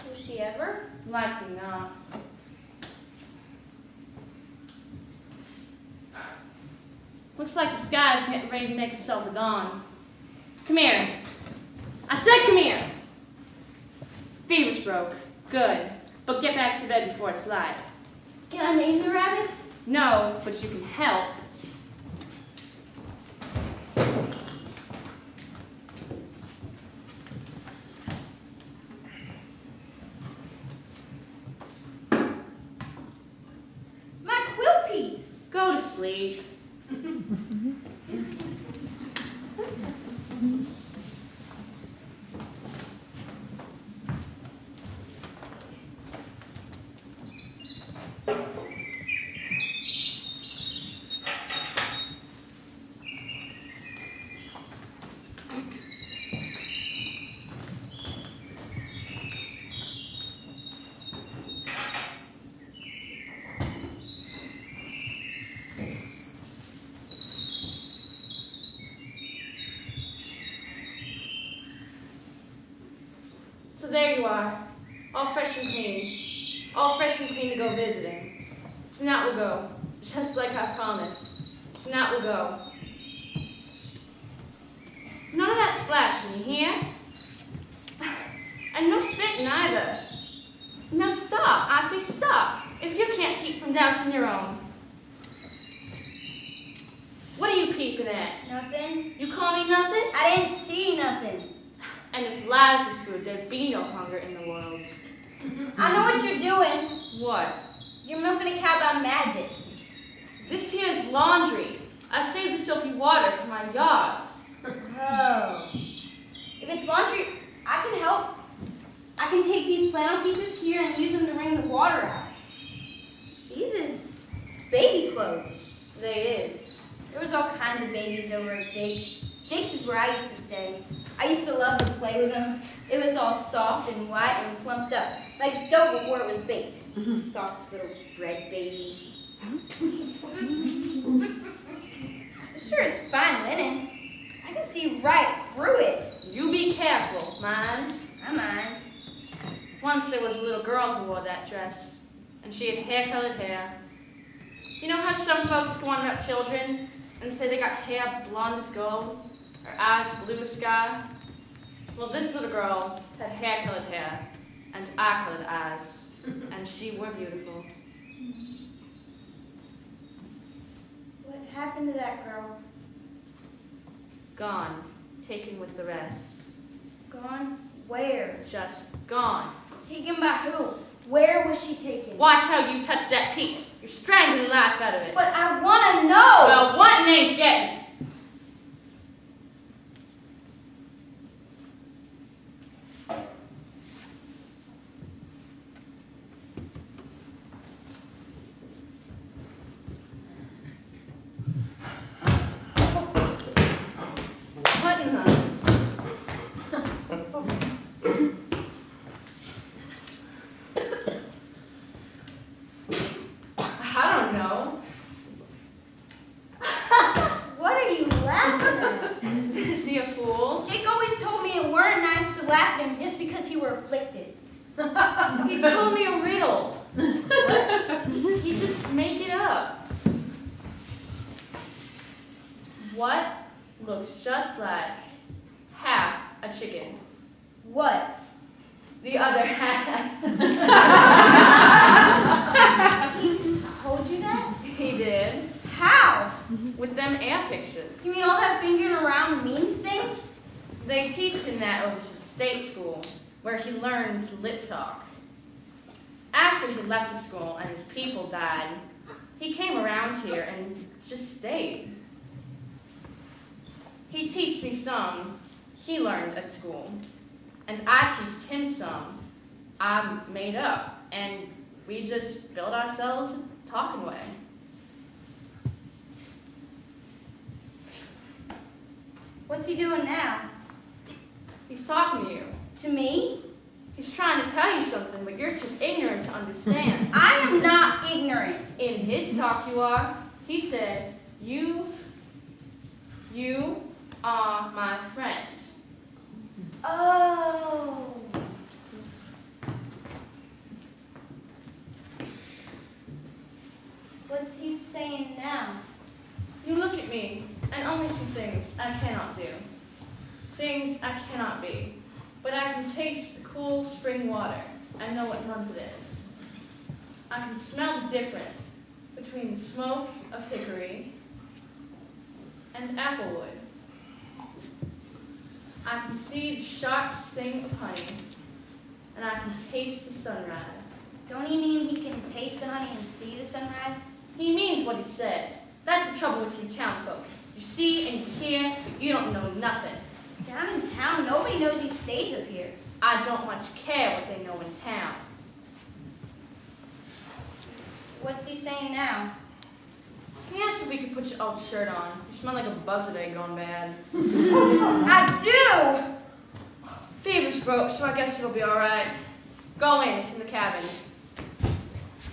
Will she ever? Likely not. Looks like the sky's getting ready to make itself a dawn. Come here. I said come here. Fever's broke. Good. But get back to bed before it's light. Can I name the rabbits? No, but you can help. My quilt piece. Go to sleep. So there you are, all fresh and clean. All fresh and clean to go visiting. Tonight we'll go, just like I promised. Tonight we'll go. None of that splashing, you hear? And no spitting either. Now stop, I say stop, if you can't keep from dousing your own. What are you peeping at? Nothing. You call me nothing? I didn't see nothing. And if lies is food, there'd be no hunger in the world. I know what you're doing. What? You're milking a cow by magic. This here is laundry. I saved the soapy water for my yard. Oh. If it's laundry, I can help. I can take these flannel pieces here and use them to wring the water out. These is baby clothes. They is. There was all kinds of babies over at Jake's. where I used to stay. I used to love to play with them. It was all soft and white and plumped up, like dough before it was baked. Soft little bread babies. It sure is fine linen. I can see right through it. You be careful, mind. I mind. Once there was a little girl who wore that dress, and she had hair-colored hair. You know how some folks go on about children and say they got hair blonde as gold, or eyes blue as sky? Well, this little girl had hair-colored hair and eye-colored eyes, and she were beautiful. What happened to that girl? Gone, taken with the rest. Gone? Where? Just gone. Taken by who? Where was she taken? Watch how you touch that piece. You're strangling the life out of it. But I want to know! Well, what ain't getting? What in the... I don't know. What are you laughing at? Is he a fool? Jake always told me it weren't nice to laugh at him just because he were afflicted. He told me a riddle. What? He just make it up. What looks just like half a chicken? What? The other half. He told you that? He did. How? With them air pictures. You mean all that fingering around means things? They teach him that over to the state school, where he learned to lip talk. After he left the school and his people died, he came around here and just stayed. He teach me some he learned at school, and I teach him some I made up, and we just build ourselves a talking way. What's he doing now? He's talking to you. To me? He's trying to tell you something, but you're too ignorant to understand. I am not ignorant. In his talk you are. He said, you are my friend. Oh. What's he saying now? You look at me, and only two things I cannot do. Things I cannot be. But I can taste the cool spring water. I know what month it is. I can smell the difference between the smoke of hickory and applewood. I can see the sharp sting of honey, and I can taste the sunrise. Don't he mean he can taste the honey and see the sunrise? He means what he says. That's the trouble with you town folk. You see and you hear, but you don't know nothing. Down in town, nobody knows he stays up here. I don't much care what they know in town. What's he saying now? He asked if we could put your old shirt on. You smell like a buzzard egg gone bad. I do! Fever's broke, so I guess it'll be all right. Go in, it's in the cabin.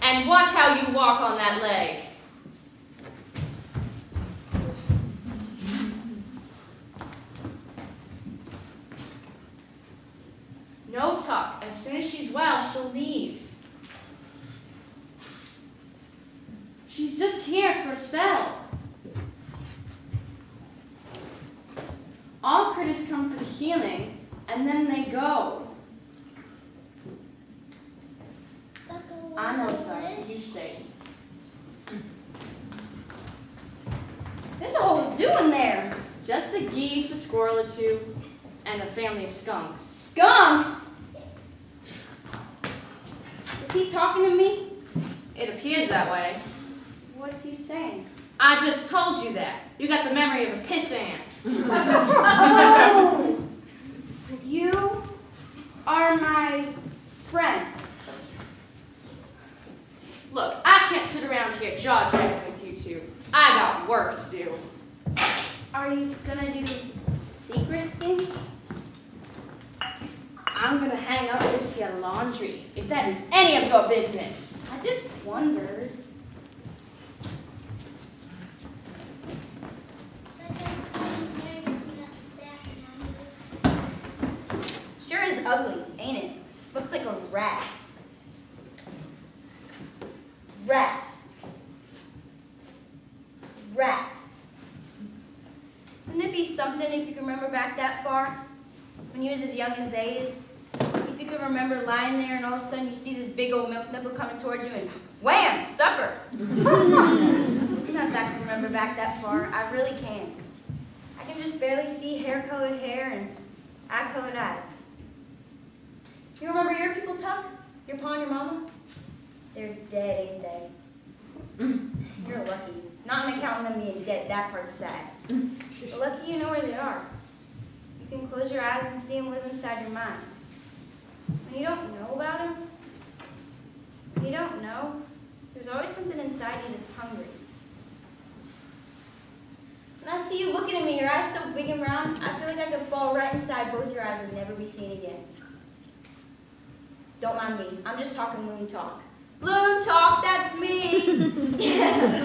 And watch how you walk on that leg. No talk. As soon as she's well, she'll leave. She's just here for a spell. All critters come for the healing, and then they go. I know, sorry. You stay. There's a whole zoo in there. Just a geese, a squirrel or two, and a family of skunks. Skunks? Is he talking to me? It appears that way. What's he saying? I just told you that. You got the memory of a pissant. Oh! You are my friend. Look, I can't sit around here jaw-jacking with you two. I got work to do. Are you gonna do I'm gonna hang up this here laundry, if that is any of your business. I just wondered. Sure is ugly, ain't it? Looks like a rat. Rat. Rat. Wouldn't it be something if you could remember back that far? When you was as young as they is? If you could remember lying there and all of a sudden you see this big old milk nipple coming towards you and wham, supper. Sometimes I can remember back that far. I really can. I can just barely see hair-colored hair and eye-colored eyes. You remember your people, Tuck? Your pa and your mama? They're dead, ain't they? You're lucky. Not in accounting them being dead, that part's sad. But lucky you know where they are. You can close your eyes and see them live inside your mind. When you don't know about them, when you don't know, there's always something inside you that's hungry. When I see you looking at me, your eyes so big and round, I feel like I could fall right inside both your eyes and never be seen again. Don't mind me. I'm just talking loon talk. Loon talk, that's me! Yeah.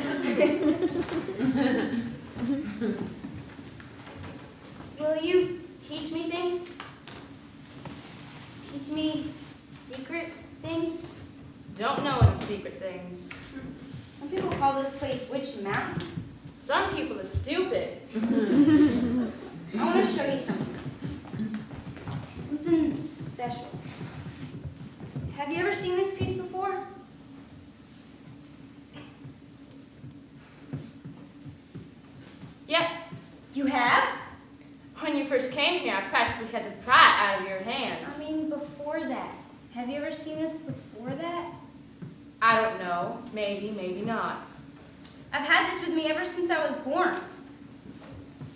Will you teach me things? Teach me secret things? Don't know any secret things. Some people call this place Witch Mountain. Some people are stupid. I want to show you something. Something special. Have you ever seen this piece before? Yep. You have? When you first came here, I practically had to pry it out of your hand. I mean, before that. Have you ever seen this before that? I don't know. Maybe, maybe not. I've had this with me ever since I was born.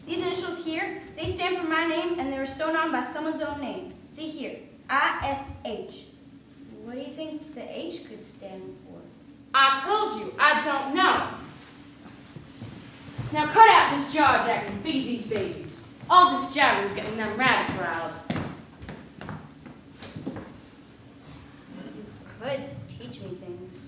These initials here, they stand for my name, and they were sewn on by someone's own name. See here, I-S-H. What do you think the H could stand for? I told you, I don't know. Now cut out this jaw jack and feed these babies. All this jabbering is getting them rabbits riled. You could teach me things.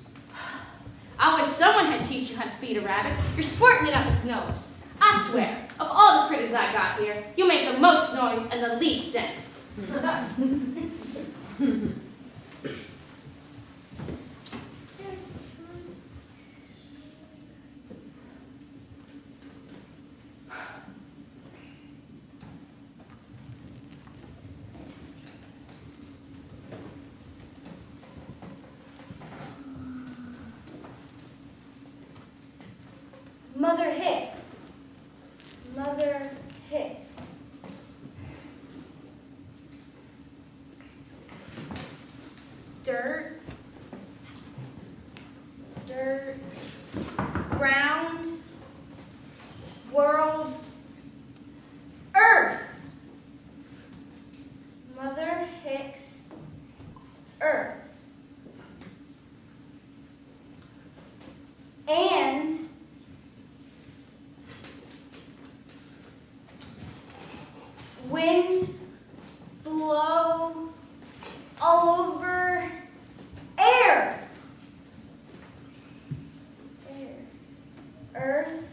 I wish someone had teach you how to feed a rabbit. You're squirting it up its nose. I swear, of all the critters I got here, you make the most noise and the least sense. Mother Hicks. Mother Hicks. Dirt. Dirt. Ground. World. Earth. Mother Hicks. Earth. And wind blow all over air. Air. Earth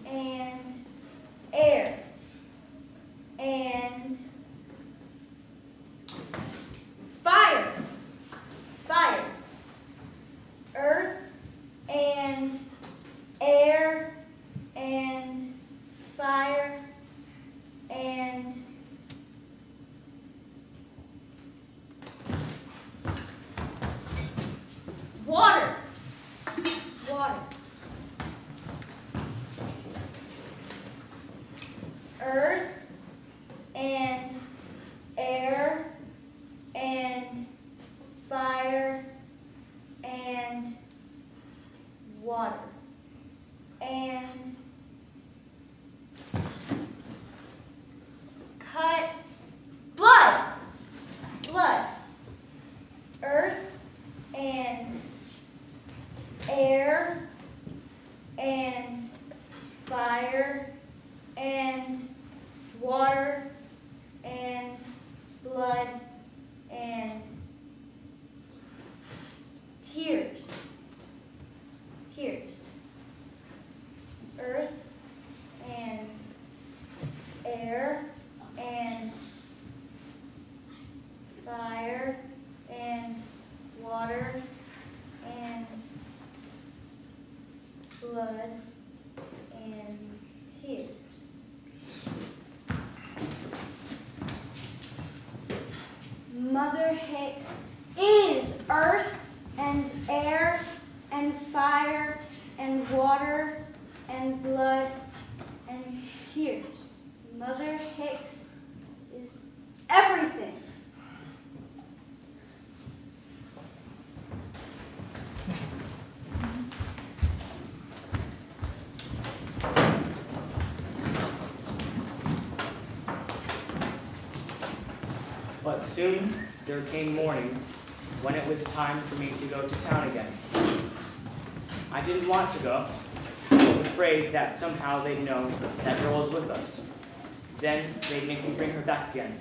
and air. And fire. Fire. Earth and air and fire and air and fire and water and blood and tears. Mother Hicks is earth and air and fire and water and blood and tears. Mother Hicks is everything. But soon there came morning when it was time for me to go to town again. I didn't want to go. I was afraid that somehow they'd know that girl was with us. Then they'd make me bring her back again.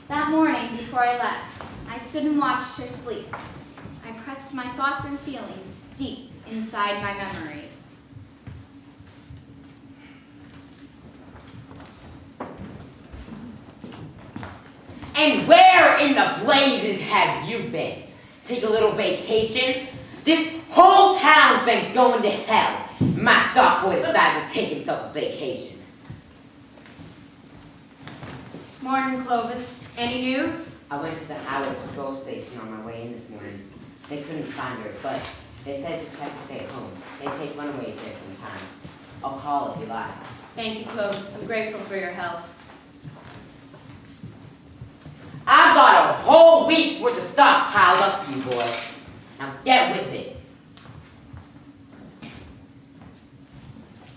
That morning, before I left, I stood and watched her sleep. I pressed my thoughts and feelings deep inside my memory. And where in the blazes have you been? Take a little vacation? This whole town's been going to hell. My stock boy decided to take himself a vacation. Morning, Clovis. Any news? I went to the highway patrol station on my way in this morning. They couldn't find her, but they said to check to stay at home. They take runaways there sometimes. I'll call if you like. Thank you, Clovis. I'm grateful for your help. I've got a whole week's worth of stock piled up for you, boy. Now get with it.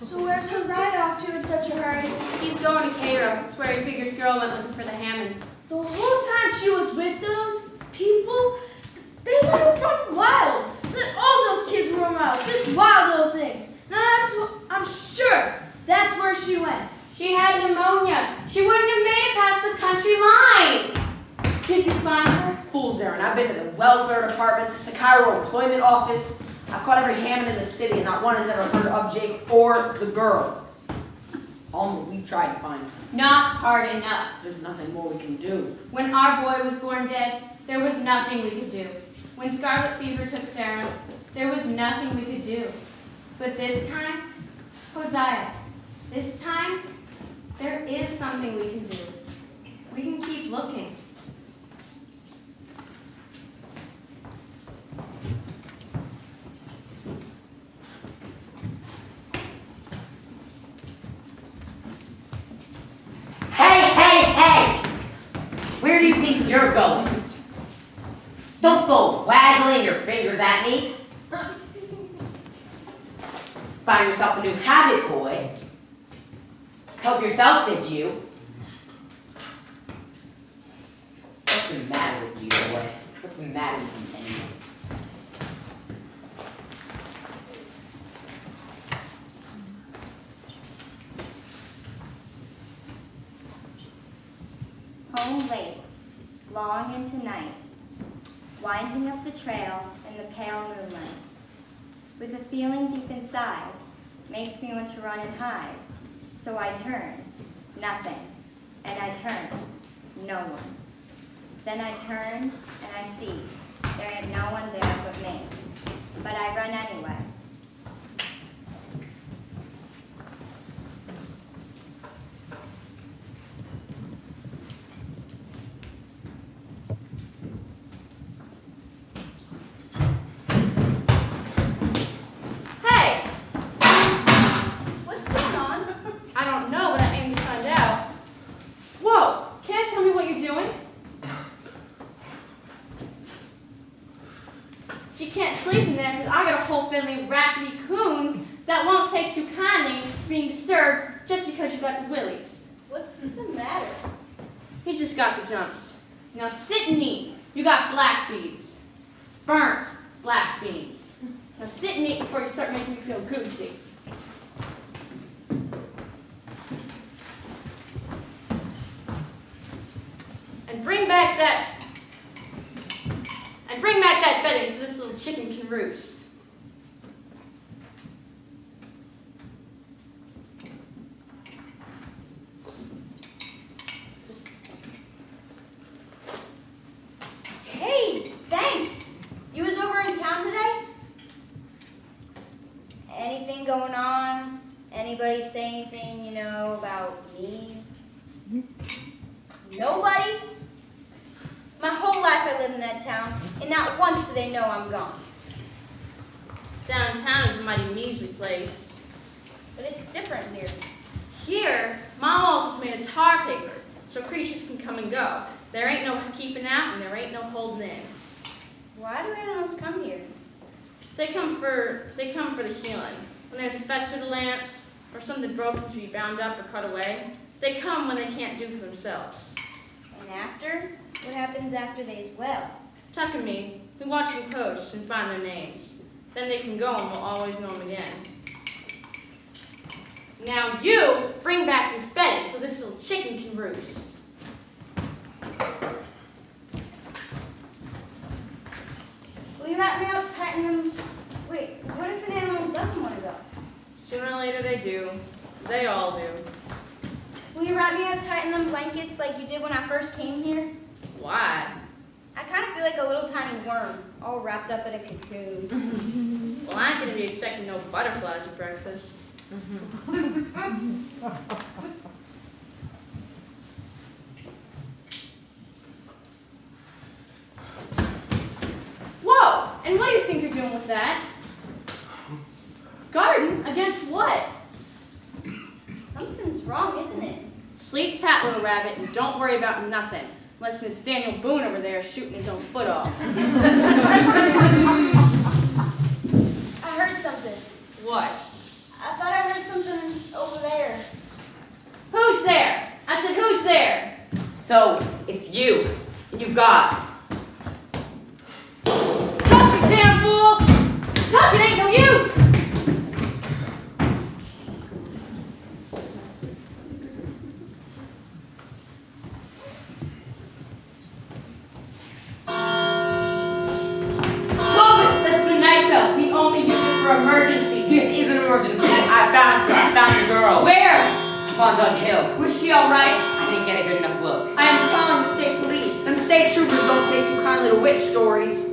So where's Hosea off to in such a hurry? He's going to Cairo. It's where he figures girl went looking for the Hammonds. The whole time she was with those people, they let her run wild. All those kids run wild, just wild little things. Now I'm sure that's where she went. She had pneumonia. She wouldn't have made it past the country line. Did you find her? Fools, Aaron. I've been to the welfare department, the Cairo employment office. I've caught every Hammond in the city, and not one has ever heard of Jake or the girl. Alma, we've tried to find her. Not hard enough. There's nothing more we can do. When our boy was born dead, there was nothing we could do. When scarlet fever took Sarah, there was nothing we could do. But this time, Hosea, this time, there is something we can do. We can keep looking. Hey! Where do you think you're going? Don't go waggling your fingers at me. Find yourself a new habit, boy. Help yourself, did you? What's the matter with you, boy? What's the matter with you anyways? Home late, long into night, winding up the trail in the pale moonlight, with a feeling deep inside, makes me want to run and hide. So I turn, nothing, and I turn, no one. Then I turn, and I see, there ain't no one there but me. But I run anyway. Hey! What's going on? I don't know, but I aim to find out. Whoa! Can't tell me what you're doing? She can't sleep in there because I got a whole family of rackety coons that won't take too kindly to being disturbed just because you got the willies. What's the matter? He's just got the jumps. Now sit and eat. You got black beans. Burnt black beans. Now sit and eat before you start making me feel goosey. And bring back that bring back that bedding so this little chicken can roost. Hey, thanks. You was over in town today? Anything going on? Anybody say anything, about me? Nobody? My whole life I lived in that town, and not once do they know I'm gone. Downtown is a mighty measly place. But it's different here. Here, my walls is made of tar paper, so creatures can come and go. There ain't no keeping out, and there ain't no holding in. Why do animals come here? They come for the healing. When there's a fest of the lance, or something broken to be bound up or cut away, they come when they can't do for themselves. And after? What happens after they's well? Tuck and me, we watch them coast and find their names. Then they can go and we'll always know them again. Now you bring back this bedding so this little chicken can roost. Will you wrap me up, tighten them? Wait, what if an animal doesn't want to go? Sooner or later they do. They all do. Will you wrap me up, tighten them blankets like you did when I first came here? Why? I kind of feel like a little tiny worm, all wrapped up in a cocoon. Well, I ain't gonna be expecting no butterflies at breakfast. Whoa! And what do you think you're doing with that? Garden? Against what? Something's wrong, isn't it? Sleep tight, little rabbit, and don't worry about nothing. Unless it's Daniel Boone over there shooting his own foot off. I heard something. What? I thought I heard something over there. Who's there? I said, who's there? So, it's you. You got. Tuck, you damn fool! Tuck, it ain't no use! Clovis, that's the night bell. We only use it for emergency. This is an emergency. I found the girl. Where? On Dog Hill. Was she alright? I didn't get a good enough look. I am calling the state police. Them state troopers don't take too kindly to witch stories.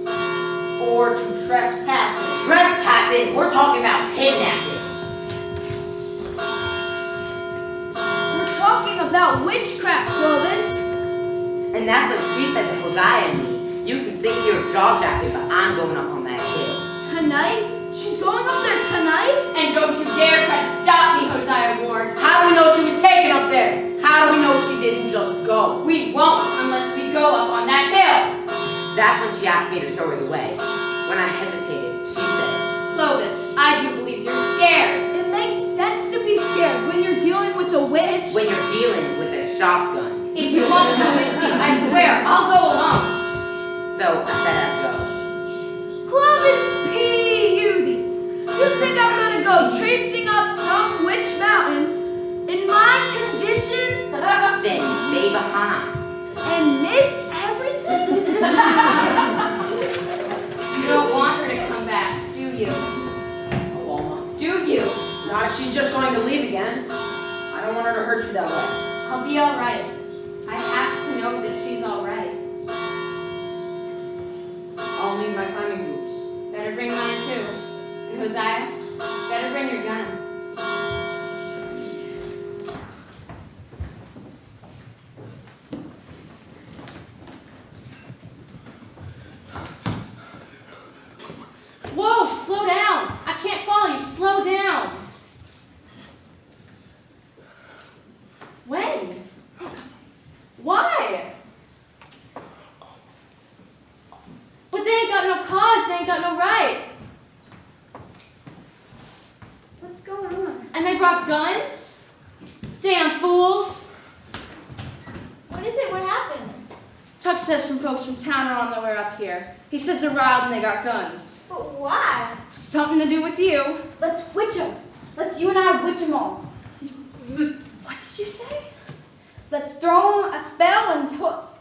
Or to trespassing. Trespassing? We're talking about kidnapping. We're talking about witchcraft, Clovis. And that's what she said to Hosea and me. You can sit here jaw jacking, but I'm going up on that hill. Tonight? She's going up there tonight? And don't you dare try to stop me, Hosea Ward. How do we know she was taken up there? How do we know she didn't just go? We won't unless we go up on that hill. That's when she asked me to show her the way. When I hesitated, she said, Clovis, I do believe you're scared. It makes sense to be scared when you're dealing with a witch. when you're dealing with a shotgun. If you won't come with me, I swear, I'll go alone. So I said I'd go. Clovis P.U.D. You think I'm gonna go traipsing up some witch mountain in my condition Then stay behind. and miss everything? You don't want her to come back, do you? Alma. Do you? Not if she's just going to leave again. I don't want her to hurt you that way. I'll be alright. I have to know that she's alright. I'll need my climbing boots. Better bring mine too. And Hosea, better bring your gun. Whoa, slow down. I can't follow you. Slow down. When? Why? But they ain't got no cause, they ain't got no right. What's going on? And they brought guns? Damn fools. What is it? What happened? Tuck says some folks from town are on their way up here. He says they're riled and they got guns. But why? Something to do with you. Let's witch them. Let's you and I witch them all. What did you say? Let's throw a spell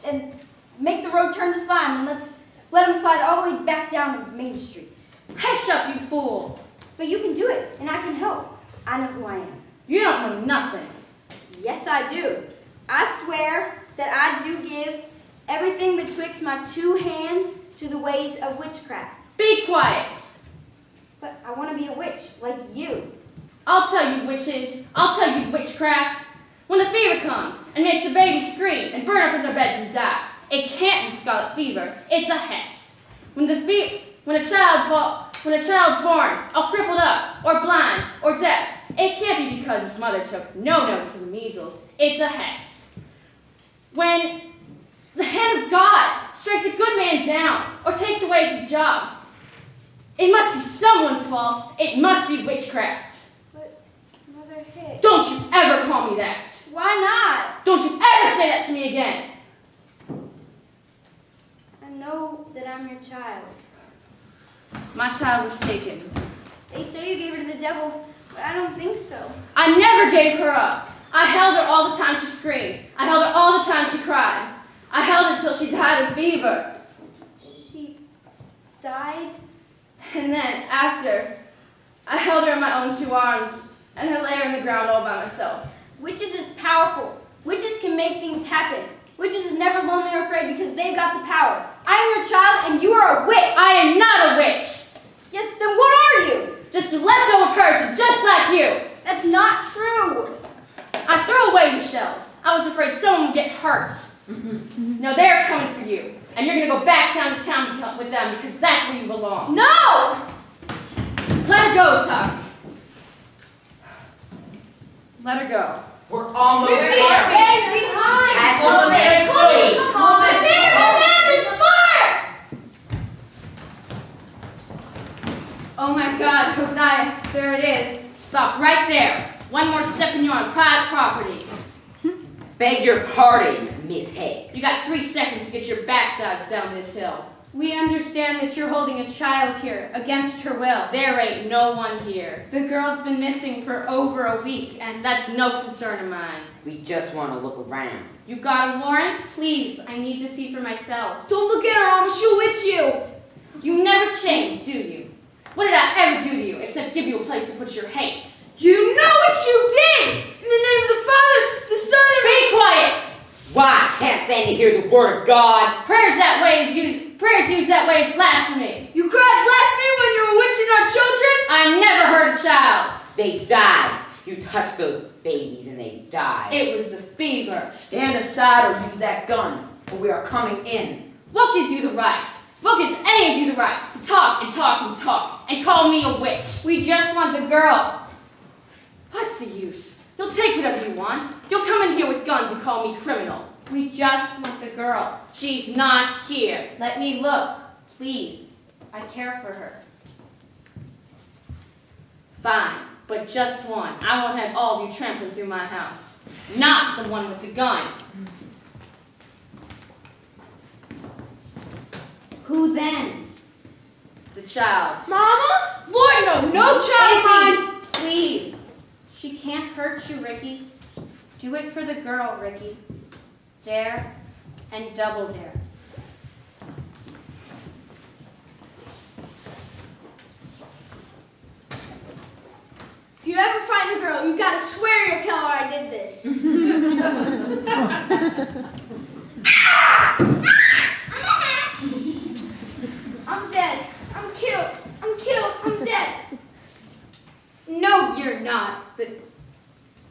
and make the road turn to slime, and let's let let him slide all the way back down to Main Street. Hush up, you fool. But you can do it, and I can help. I know who I am. You don't know nothing. Yes, I do. I swear that I do give everything betwixt my two hands to the ways of witchcraft. Be quiet. But I want to be a witch, like you. I'll tell you witches. I'll tell you witchcraft. When the fever comes and makes the babies scream and burn up in their beds and die, it can't be scarlet fever. It's a hex. When a child's born, all crippled up, or blind, or deaf, it can't be because his mother took no notice of the measles. It's a hex. When the hand of God strikes a good man down or takes away his job, it must be someone's fault. It must be witchcraft. But, Mother Hicks... Don't you ever call me that. Why not? Don't you ever say that to me again. I know that I'm your child. My child was taken. They say you gave her to the devil, but I don't think so. I never gave her up. I held her all the time she screamed. I held her all the time she cried. I held her until she died of fever. She died? And then, after, I held her in my own two arms and I lay her in the ground all by myself. Witches is powerful. Witches can make things happen. Witches is never lonely or afraid because they've got the power. I am your child and you are a witch. I am not a witch. Yes, then what are you? Just a leftover person, just like you. That's not true. I threw away the shells. I was afraid someone would get hurt. Now they're coming for you. And you're going to go back down to town with them because that's where you belong. No! Let her go, Tuck. Let her go. We're almost there. Stay behind! That's almost free. Come on! There, there's fire! Oh my God, Hosea, there it is. Stop right there. One more step and you're on private property. Beg your pardon, Miss Hicks. You got 3 seconds to get your backsides down this hill. We understand that you're holding a child here against her will. There ain't no one here. The girl's been missing for over a week, and That's no concern of mine. We just want to look around. You got a warrant? please, I need to see for myself. Don't look at her, Mama. She'll witch you. You never change, do you? What did I ever do to you except give you a place to put your hate? You know what you did! In the name of the Father, the Son, and Be quiet! Why? Can't stand to hear the word of God. Prayers used that way is blasphemy. you cried blasphemy when you were witching our children? I never hurt a child. They died. You touched those babies and they died. It was the fever. Stand aside or use that gun, for we are coming in. What gives you the right? What gives any of you the right to talk and talk and talk and call me a witch? We just want the girl. What's the use? You'll take whatever you want. You'll come in here with guns and call me criminal. We just want the girl. She's not here. Let me look, please. I care for her. Fine, but just one. I won't have all of you trampling through my house. Not the one with the gun. Who then? The child. Mama? Lord, no child of mine. Please. She can't hurt you, Ricky. Do it for the girl, Ricky. Dare and double dare. If you ever find the girl, you gotta swear you'll tell her I did this. I'm dead. I'm killed. I'm dead. No, you're not, but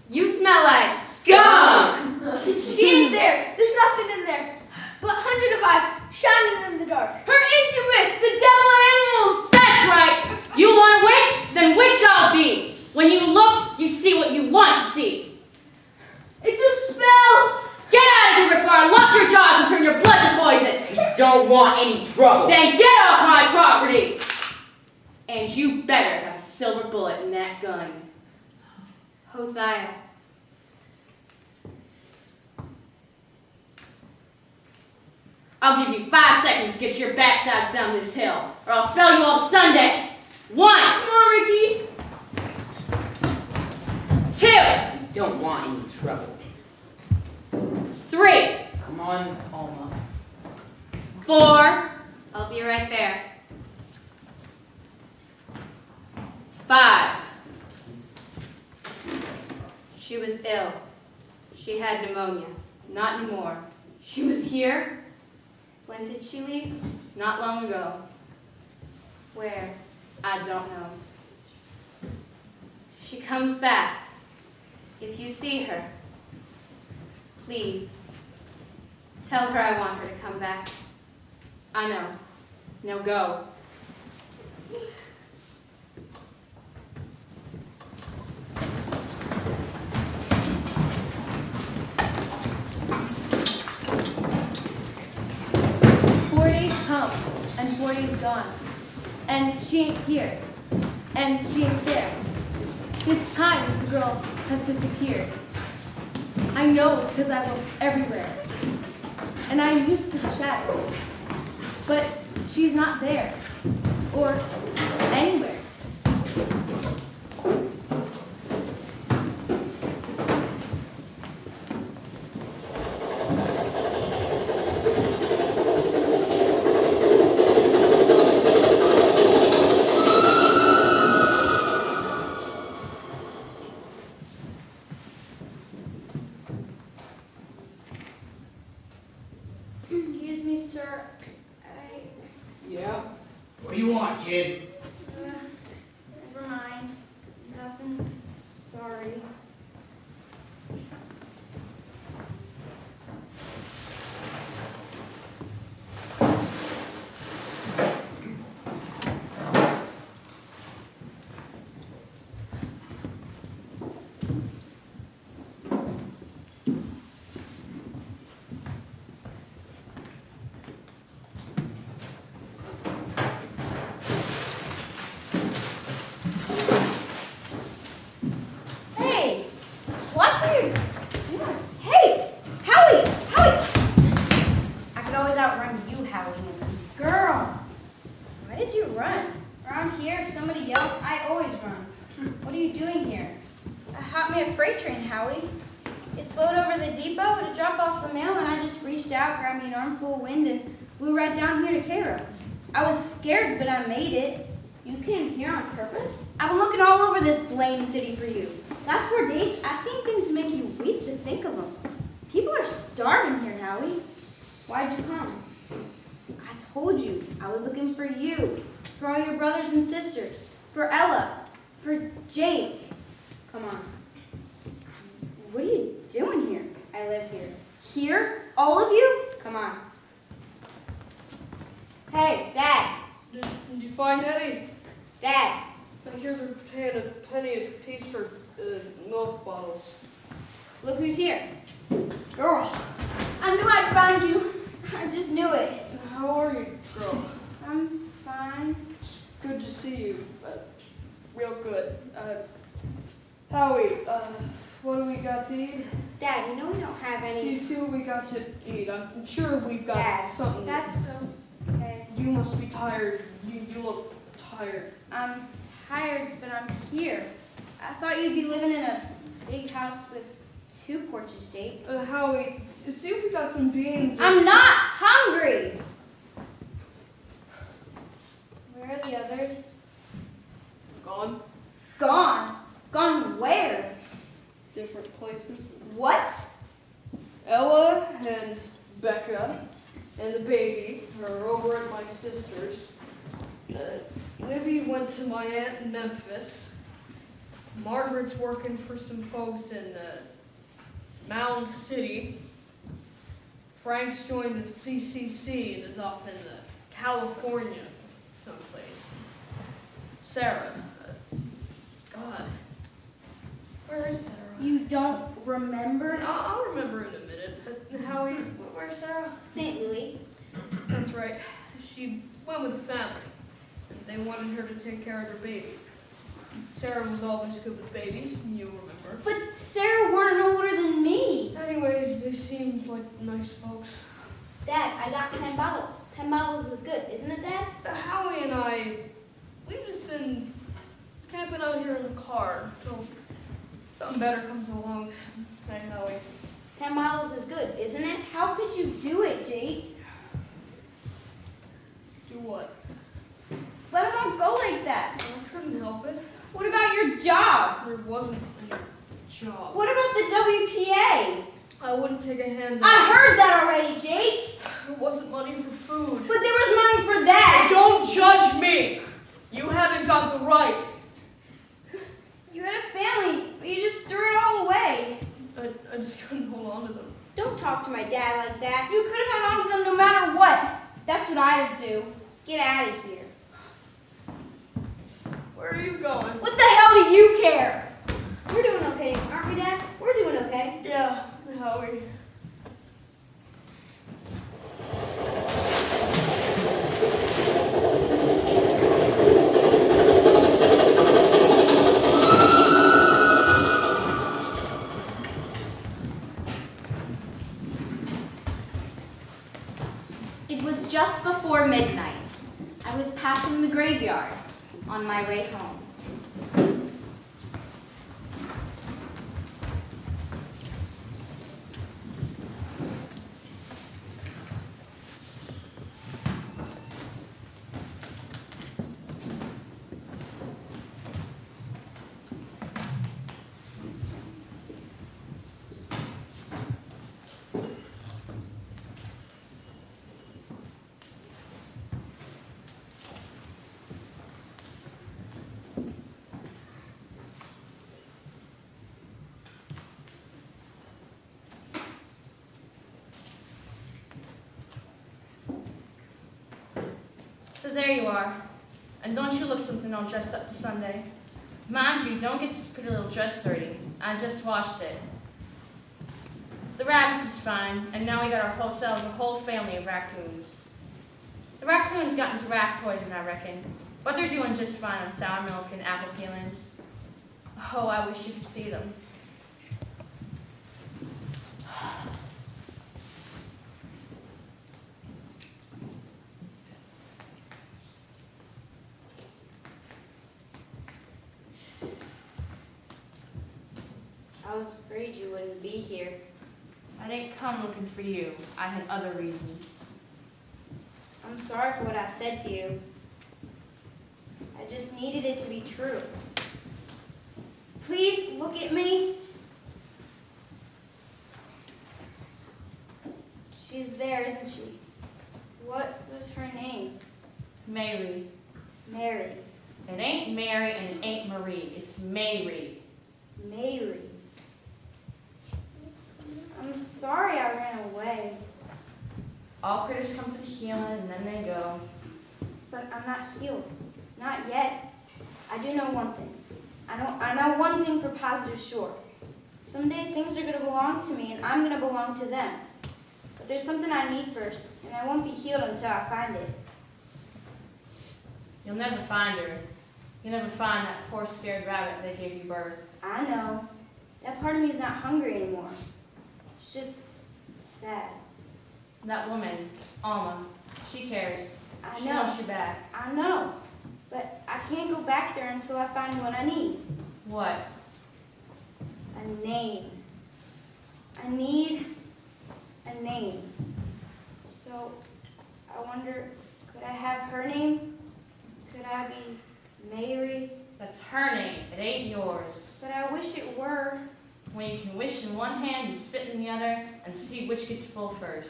you smell like Scum! She ain't there. There's nothing in there. But 100 of eyes shining in the dark. Her incubus, the devil animals. That's right. You want a witch? Then witch I'll be. When you look, you see what you want to see. It's a spell. Get out of here before I lock your jaws and turn your blood to poison. We don't want any trouble. Then get off my property. And you better have a silver bullet in that gun. Hosea. I'll give you 5 seconds to get your backsides down this hill, or I'll spell you all to Sunday. 1. Come on, Ricky. 2. We don't want any trouble. 3. Come on, Alma. 4. I'll be right there. 5. She was ill. She had pneumonia. Not anymore. She was here. When did she leave? Not long ago. Where? I don't know. She comes back. If you see her, please tell her I want her to come back. I know. Now go. Come, and 4 days gone, and she ain't here, and she ain't there. This time the girl has disappeared. I know because I look everywhere, and I'm used to the shadows, but she's not there, or anywhere. Excuse me, sir. Yeah? What do you want, kid? Never mind. Nothing. Sorry. Hey! Watch where you're doing. Hey! Howie! Howie! I could always outrun you, Howie. Girl! Why did you run? Around here, if somebody yells, I always run. What are you doing here? I hopped me a freight train, Howie. It slowed over the depot to drop off the mail, and I just reached out, grabbed me an armful of wind, and flew right down here to Cairo. I was scared, but I made it. You came here on purpose? I've been looking all over this blame city for you. Last 4 days, I've seen things make you weep to think of them. People are starving here, Howie. Why'd you come? I told you, I was looking for you, for all your brothers and sisters, for Ella, for Jake. Come on. What are you doing here? I live here. Here? All of you? Come on. Hey, Dad. Did you find Eddie? Dad. I hear they're paying a penny a piece for milk bottles. Look who's here. Girl. I knew I'd find you. I just knew it. How are you, girl? I'm fine. Good to see you. Real good. Howie, what do we got to eat? Dad, you know we don't have any. See what we got to eat. I'm sure we've got Dad, something. That's okay. You must be tired. You look tired. I'm tired, but I'm here. I thought you'd be living in a big house with 2 porches, Jake. Howie, see if we got some beans. I'm not hungry! Where are the others? Gone. Gone. Gone where? Different places. What? Ella and Becca and the baby are over at my sister's. Libby went to my aunt in Memphis. Margaret's working for some folks in Mound City. Frank's joined the CCC and is off in California someplace. Sarah. God. Where is Sarah? You don't remember? I'll remember in a minute. Howie, where's Sarah? St. Louis. That's right. She went with the family. They wanted her to take care of their baby. Sarah was always good with babies, you'll remember. But Sarah weren't older than me. Anyways, they seemed like nice folks. Dad, I got 10 bottles. 10 bottles is good, isn't it, Dad? Howie and I, we've just been camping out here in the car until something better comes along. Hey, Howie. 10 bottles is good, isn't it? How could you do it, Jake? Do what? Let them all go like that. I couldn't help it. What about your job? There wasn't any job. What about the WPA? I wouldn't take a handout. I heard that already, Jake. There wasn't money for food. But there was money for that. Don't judge me! You haven't got the right. You had a family, but you just threw it all away. I just couldn't hold on to them. Don't talk to my dad like that. You could have hung on to them no matter what. That's what I'd do. Get out of here. Where are you going? What the hell do you care? We're doing okay, aren't we, Dad? We're doing okay. Yeah, Howie. It was just before midnight. I was passing the graveyard on my way home. So there you are. And don't you look something all dressed up to Sunday? Mind you, don't get this pretty little dress dirty. I just washed it. The rabbits is fine, and now we got ourselves a whole family of raccoons. The raccoons got into rat poison, I reckon, but they're doing just fine on sour milk and apple peelings. Oh, I wish you could see them. I was afraid you wouldn't be here. I didn't come looking for you. I had other reasons. I'm sorry for what I said to you. I just needed it to be true. Please look at me. She's there, isn't she? What was her name? Mary. Mary. It ain't Mary and it ain't Marie. It's Mary. Mary. I'm sorry I ran away, All critters come for the healing and then they go. but I'm not healed. Not yet. I do know one thing. I know one thing for positive sure. Someday things are going to belong to me and I'm going to belong to them. But there's something I need first, and I won't be healed until I find it. You'll never find her. You'll never find that poor scared rabbit that gave you birth. I know. That part of me is not hungry anymore. It's just sad. That woman, Alma, she cares. I She know. wants you back. I know. But I can't go back there until I find what I need. What? A name. I need a name. So, I wonder, could I have her name? Could I be Mary? That's her name. It ain't yours. But I wish it were. When you can wish in one hand and spit in the other and see which gets full first.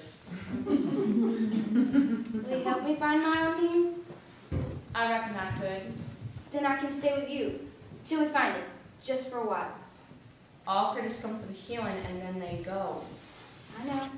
Will you help me find my own name? I reckon I could. Then I can stay with you, till we find it, just for a while. All critters come for the healing and then they go. I know.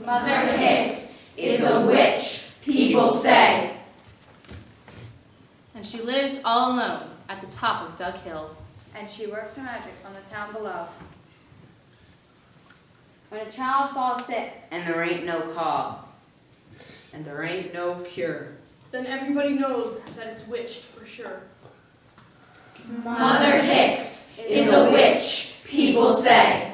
Mother Hicks is a witch, people say. And she lives all alone at the top of Dug Hill. And she works her magic on the town below. When a child falls sick, And there ain't no cause. And there ain't no cure. Then everybody knows that it's witched for sure. Mother Hicks is a witch, people say.